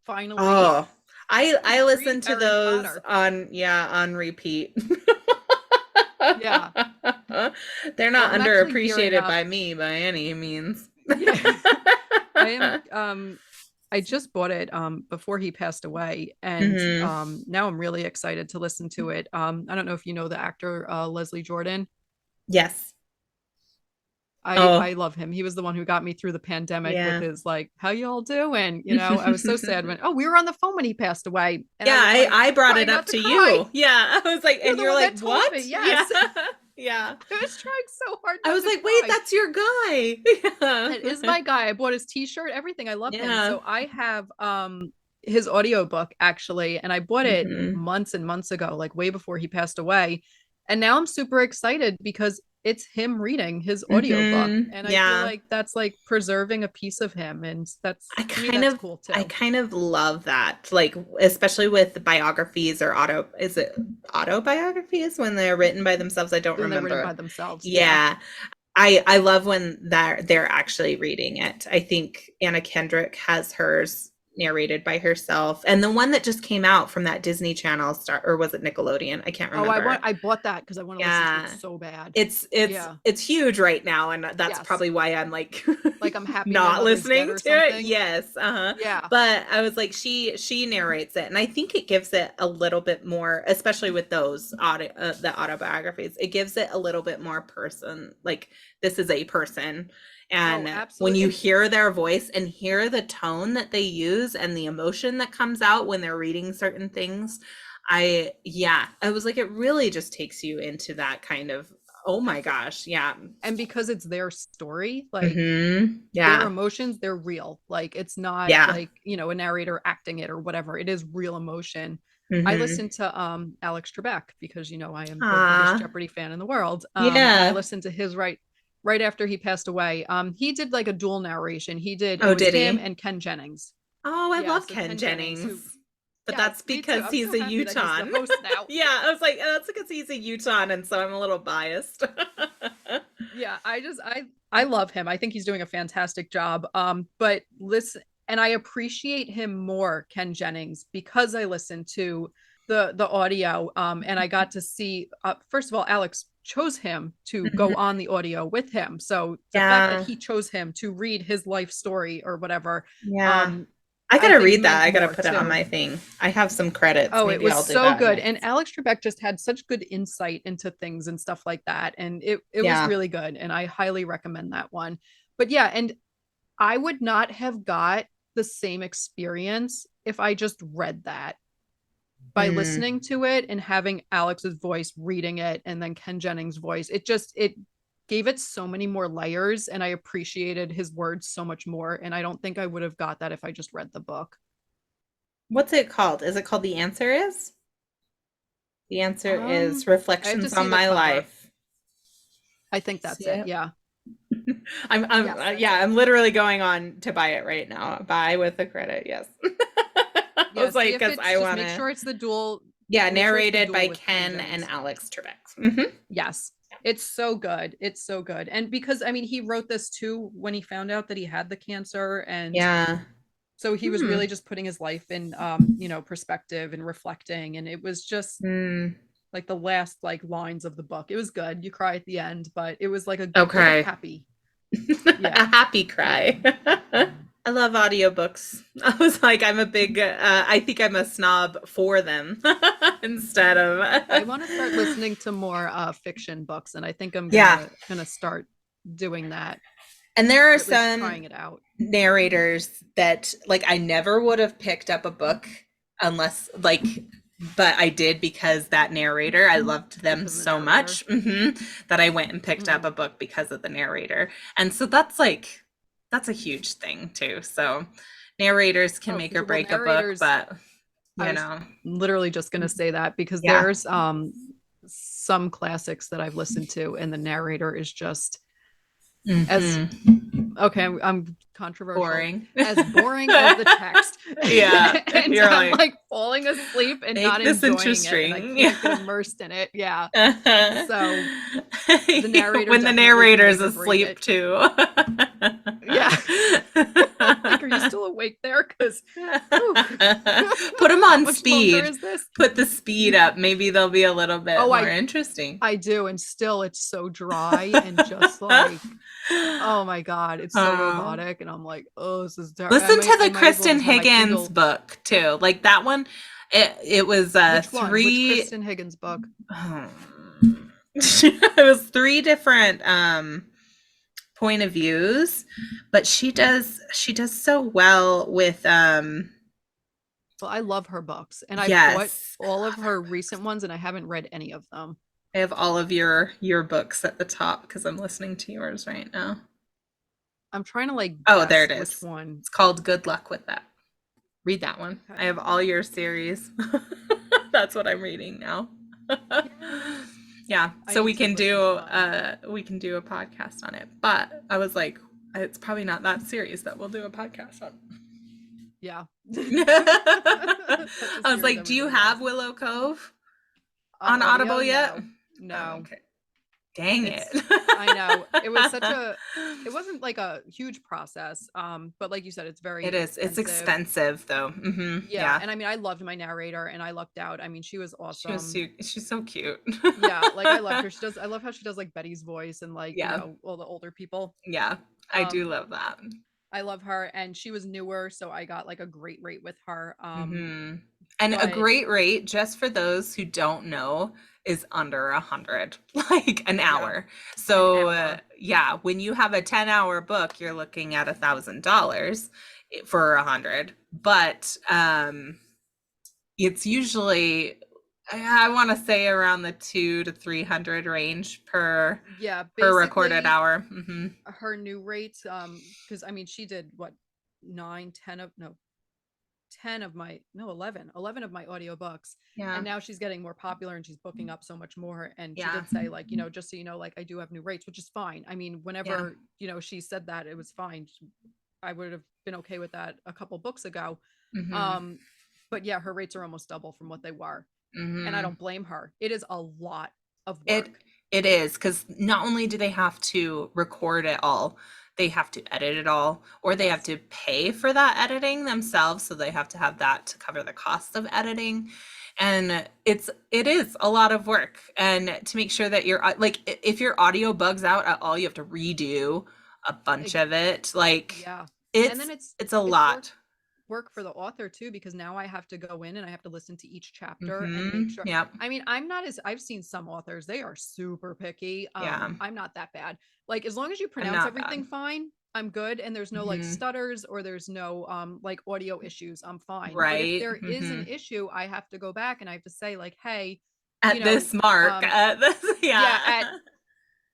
finally Oh, I read listen to Harry those Potter. on, yeah, on repeat. Yeah. They're Well, not I'm actually gearing underappreciated up. by me by any means. Yeah. I am I just bought it before he passed away, and Hmm. now I'm really excited to listen to it. I don't know if you know the actor Leslie Jordan. Yes. I Oh, love him. He was the one who got me through the pandemic with yeah. his like, "How y'all doing?" You know, I was so sad when we were on the phone when he passed away, and I Yeah, was like I brought it trying up not to to cry. you. Yeah, I was like, You're and the you're one like, that told me. what? Yeah, Yes. yeah. I was trying so hard I not was to like, wait, cry. that's your guy. That is Yeah. my guy. I bought his t-shirt, everything. I love him. Yeah. So I have his audiobook actually, and I bought it Hmm. months and months ago, like way before he passed away. And now I'm super excited because it's him reading his audiobook. Hmm. And I feel Yeah. like that's like preserving a piece of him. And that's to me, that's cool I too. kind of love that. Like, especially with biographies or is it autobiographies when they're written by themselves? I don't When they're written by remember. themselves. Yeah. Yeah. I love when they're actually reading it. I think Anna Kendrick has hers narrated by herself. And the one that just came out from that Disney Channel star, or was it Nickelodeon? I can't Oh, remember. I bought that because I want to listen to it Yeah. so bad. It's Yeah. it's huge right now, and that's Yes. probably why I'm like Like I'm happy my not mother's dead listening or to it. something. Yes, Yeah. but I was like, she narrates it, and I think it gives it a little bit more, especially with those the autobiographies. It gives it a little bit more person, like this is a person, Oh, and when absolutely. you And hear their voice and hear the tone that they use and the emotion that comes out when they're reading certain things, I was like, it really just takes you into that kind of, oh my gosh, yeah. and because it's their story, like their Yeah. emotions, they're real. Like it's not Yeah. like, a narrator acting it or whatever. It is real emotion. I Mm-hmm. listened to Alex Trebek because I am the biggest Ah. Jeopardy fan in the world. And I Yeah. listened to his right after he passed away. He did like a dual narration. It Oh, was did him he? and Ken Jennings. Oh, I Yeah, love so Ken Ken Jennings, who Jennings. But yes, that's me too. because I'm he's so a happy that he's the Utah. host now. Yeah, I was like, oh, that's because he's a Utah, and so I'm a little biased. Yeah, I love him. I think he's doing a fantastic job. But listen, and I appreciate him more, Ken Jennings, because I listened to the audio. And I got to see. First of all, Alex chose him to go Mhm. on the audio with him. So the fact that Yeah. he chose him to read his life story or whatever, Yeah. um, I I gotta think read that. meant I gotta more put it on too. my thing. I have some credits. Oh, it Maybe was I'll do so that good. And next. Alex Trebek just had such good insight into things and stuff like that. And it was Yeah. really good. And I highly recommend that one. But yeah, and I would not have got the same experience if I just read that. By Mm. listening to it and having Alex's voice reading it and then Ken Jennings' voice, it gave it so many more layers and I appreciated his words so much more. And I don't think I would have got that if I just read the book. What's it called? Is it called The Answer Is? The answer is I have to Reflections see on the My cover. Life. I think See that's it. it? Yeah. I'm Yes, that's yeah, it. I'm literally going on to buy it right now. Buy with a credit, yes. I Yeah, was see like, if because it's I just want make to, sure it's the dual, yeah, make sure it's the narrated dual by with Ken Ken and Jennings. Alex Trebek. Yes. It's so good. It's so good. And because I mean he wrote this too when he found out that he had the cancer and Yeah. so he was Hmm. really just putting his life in perspective and reflecting and it was just Hmm. like the last like lines of the book. It was good. You cry at the end, but it was like a Okay. happy. A Yeah. happy cry. I love audiobooks. I was like, I'm a big, I think I'm a snob for them instead I of, want to start listening to more fiction books and I think I'm yeah. gonna start doing that And there are or at least some trying it out. narrators that like I never would have picked up a book unless like, but I did because that narrator, I loved them Because of the so narrator. much, that I went and picked up Mm-hmm. a book because of the narrator. And so that's like, that's a huge thing too. So narrators can Oh, make or well, break a book, narrators. but I you was know, literally just going to say that because yeah. there's some classics that I've listened to, and the narrator is just as okay. I'm controversial, Boring. as boring as the text, Yeah. and You're I'm like, like falling asleep and not make this enjoying it, and I interesting. can't get Yeah. immersed in it. Yeah, Uh-huh. so the narrator When the definitely can narrator's make or break asleep it. too. Yeah, like, are you still awake there? Because Put them how on much longer speed. is this? Put the speed up. Maybe they'll be a little bit Oh, more interesting. I do, and still it's so dry and just like, oh my God, it's so Uh, robotic. And I'm like, oh, this is terrible. Listen to I the might as well Kristen just have my Higgins Kindle. book too. Like that one, it was Which one? Which three. Kristen Higgins book? It was three different point of views, but she does so well with Well, I love her books, and I've bought yes, I all of love her her books. recent ones, and I haven't read any of them. I have all of your books at the top because I'm listening to yours right now. I'm trying to like Oh, there guess it which is. one. It's called Good Luck with That. Read that one. I Okay. have all your series. That's what I'm reading now. Yay. Yeah, I so need to listen to we can do a podcast on it. But I was like, it's probably not that series that we'll do a podcast on. yeah. Such a I was series like, do you everybody have loves. Willow Cove On on audio? Audible yet? No. Oh, No. okay. Dang it. It's I know. It wasn't like a huge process. But like you said, it's very It is. It's expensive. expensive though. Yeah, Yeah. and I mean, I loved my narrator and I lucked out. I mean, she was awesome. She's so cute. Yeah, like I loved her. I love how she does like Betty's voice and like, Yeah. all the older people. Yeah. I do Um, love that. I love her and she was newer, so I got like a great rate with her. hmm And a But great rate, just for those who don't know, is under 100, like an yeah, hour. an So, hour. yeah, when you have a 10-hour book, you're looking at $1,000 for 100. But it's usually, I want to say around the 2 to 300 range Yeah, per recorded basically hour. her new rates, because I mean she did what, 9, 10 of no 10 of my no 11 of my audiobooks, Yeah. and now she's getting more popular and she's booking up so much more, and she Yeah. did say like, just so you know, like I do have new rates, which is fine. I mean, Yeah. whenever she said that, it was fine. I would have been okay with that a couple books ago. hmm um but yeah, her rates are almost double from what they were, and I hmm don't blame her. It is a lot of It work. it is, because not only do they have to record it all, they have to edit it all, or they have Yes. to pay for that editing themselves, so they have to have that to cover the cost of editing. And it is a lot of work. And to make sure that your like if your audio bugs out at all, you have to redo a bunch Ex- of it. Like yeah, and then it's a it's work lot. work for the author too, because now I have to go in and I have to listen to each chapter and make sure. Yep. I mean, I'm not as I've seen some authors, they are super picky. Yeah. I'm not that bad. Like as long as you I'm pronounce not bad. everything fine, I'm good, and there's no like hmm stutters or there's no like audio issues, I'm fine. But if Right. there is an issue, I have to go back and I have to say like, hey, you At know, this mark, um at this, yeah, yeah. at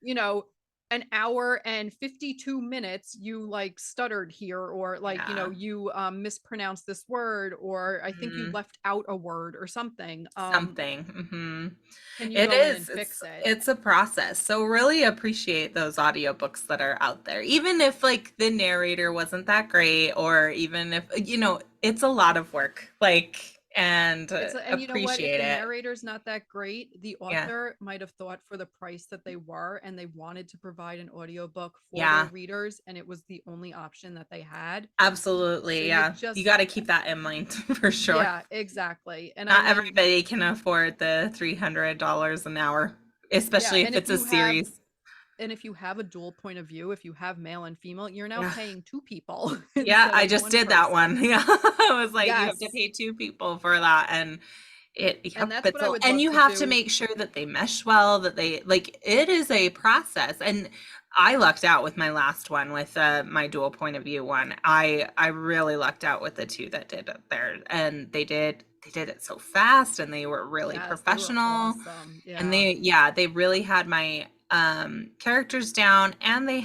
you know, an hour and 52 minutes, you like stuttered here, or like, Yeah. you mispronounced this word, or I think you Mhm. left out a word or something. Something. Can you It go in and is. fix it? It's a process. So really appreciate those audiobooks that are out there. Even if like the narrator wasn't that great, or even if it's a lot of work. Like, and And you know what? If appreciate the it. narrator's not that great, the Yeah. author might have thought for the price that they were, and they wanted to provide an audiobook for their Yeah. readers, and it was the only option that they had. So Absolutely. you Yeah. You just, got to keep that in mind for sure. yeah, exactly. And I Not mean, everybody can afford the $300 an hour, yeah, especially if it's a series. and if you have a dual point of view, if you have male and female, you're now Yeah. paying two people Yeah, instead I of just one did that one. person. Yeah. I was like, you have to Yes. pay two people for that. And And yep, that's what I would and love you to have to do. make sure that they mesh well, that they like it is a process. And I lucked out with my last one with my dual point of view one. I really lucked out with the two that did it there, and they did it so fast, and they were really Yes, they were professional. awesome. And Yeah. they really had my characters down, and they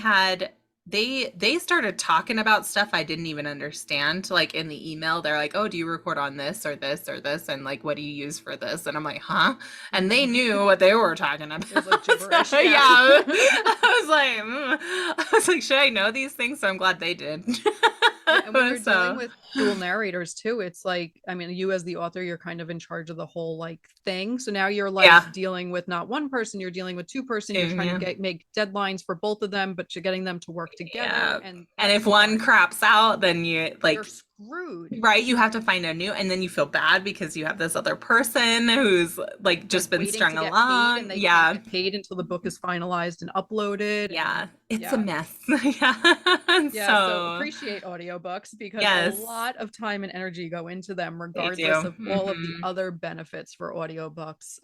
started talking about stuff I didn't even understand. Like in the email, they're like, "Oh, do you record on this or this or this? And like, what do you use for this?" And I'm like, "Huh?" And they knew what they were talking about. It was like gibberish. So, Yeah. yeah, I was like, should I know these things? So I'm glad they did. Yeah, and when you're dealing So, with dual narrators too, it's like, I mean, you as the author, you're kind of in charge of the whole like thing. So now you're like yeah, dealing with not one person, you're dealing with two-person. You're trying to yeah. make deadlines for both of them, but you're getting them to work together, Yeah. and And that's if one hard. craps out, then you You're like, screwed. right, you have to find a new, and then you feel bad because you have this other person who's like Like just been waiting strung to get paid, and along. they can't Yeah. get paid until the book is finalized and uploaded. And Yeah. It's a yeah. mess. Yeah. Yeah, so So, appreciate audiobooks because a yes, lot of time and energy go into them, they do. regardless of all of the other benefits for audiobooks.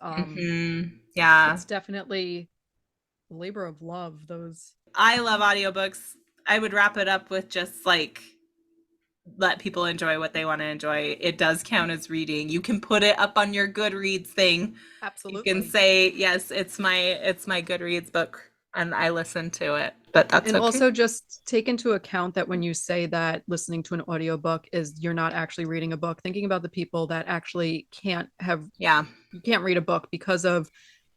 Yeah. It's definitely a labor of love, those. I love audiobooks. I would wrap it up with just like let people enjoy what they want to enjoy. It does count as reading. You can put it up on your Goodreads thing. You can Absolutely. say, "Yes, it's my Goodreads book and I listen to it." But that's And okay. also just take into account that when you say that listening to an audiobook is you're not actually reading a book, thinking about the people that actually Yeah. you can't read a book because of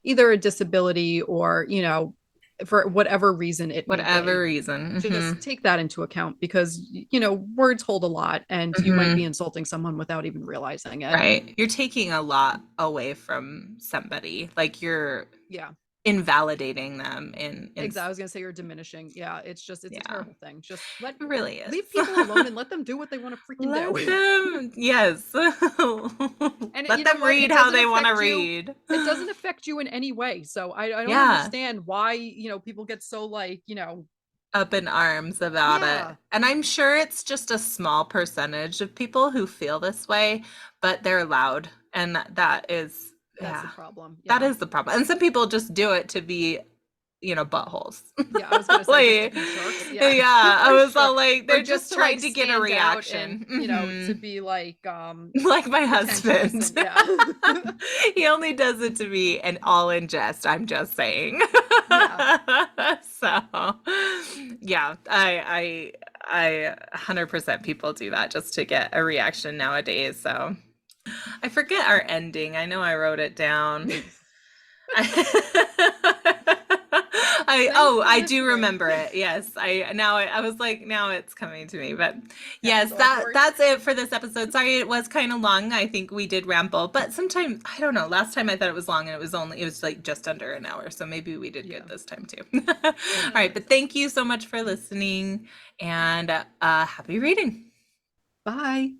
either a disability or, for whatever reason it may Whatever be. reason. So just take that into account, because words hold a lot, and you might be insulting someone without even realizing it. Right. You're taking a lot away from somebody. Like Yeah. invalidating them in Exactly. I was gonna say you're diminishing. Yeah, it's just it's a yeah, terrible thing. Just let it really is. leave people alone and let them do what they want to freaking do. Let them, yes. And Let you know them what? read It how doesn't they want to affect you. read. It doesn't affect you in any way. So I don't Yeah, understand why, people get so like, up in arms about it. yeah, And I'm sure it's just a small percentage of people who feel this way, but they're loud. And that is, that's the yeah, problem. that Yeah. is the problem. And some people just do it to be, buttholes. Yeah, I was gonna say just to Like, be jerks. Yeah, yeah, I for was sure. all like, Or they're just just to like trying to get a stand out and, reaction. to be like Like my pretentious husband. and yeah. He only does it to me and all in jest, I'm just saying. Yeah. So, yeah, I 100% people do that just to get a reaction nowadays. So, I forget our ending. I know I wrote it down. Thanks for I do listening. remember it. Yes. I was like, now it's coming to me. But Yeah, yes, so unfortunately, that's it for this episode. Sorry it was kind of long. I think we did ramble, but sometimes I don't know. Last time I thought it was long and it was like just under an hour. So maybe we did yeah. good this time too. All Yeah, right, that's but it. thank you so much for listening and happy reading. Bye.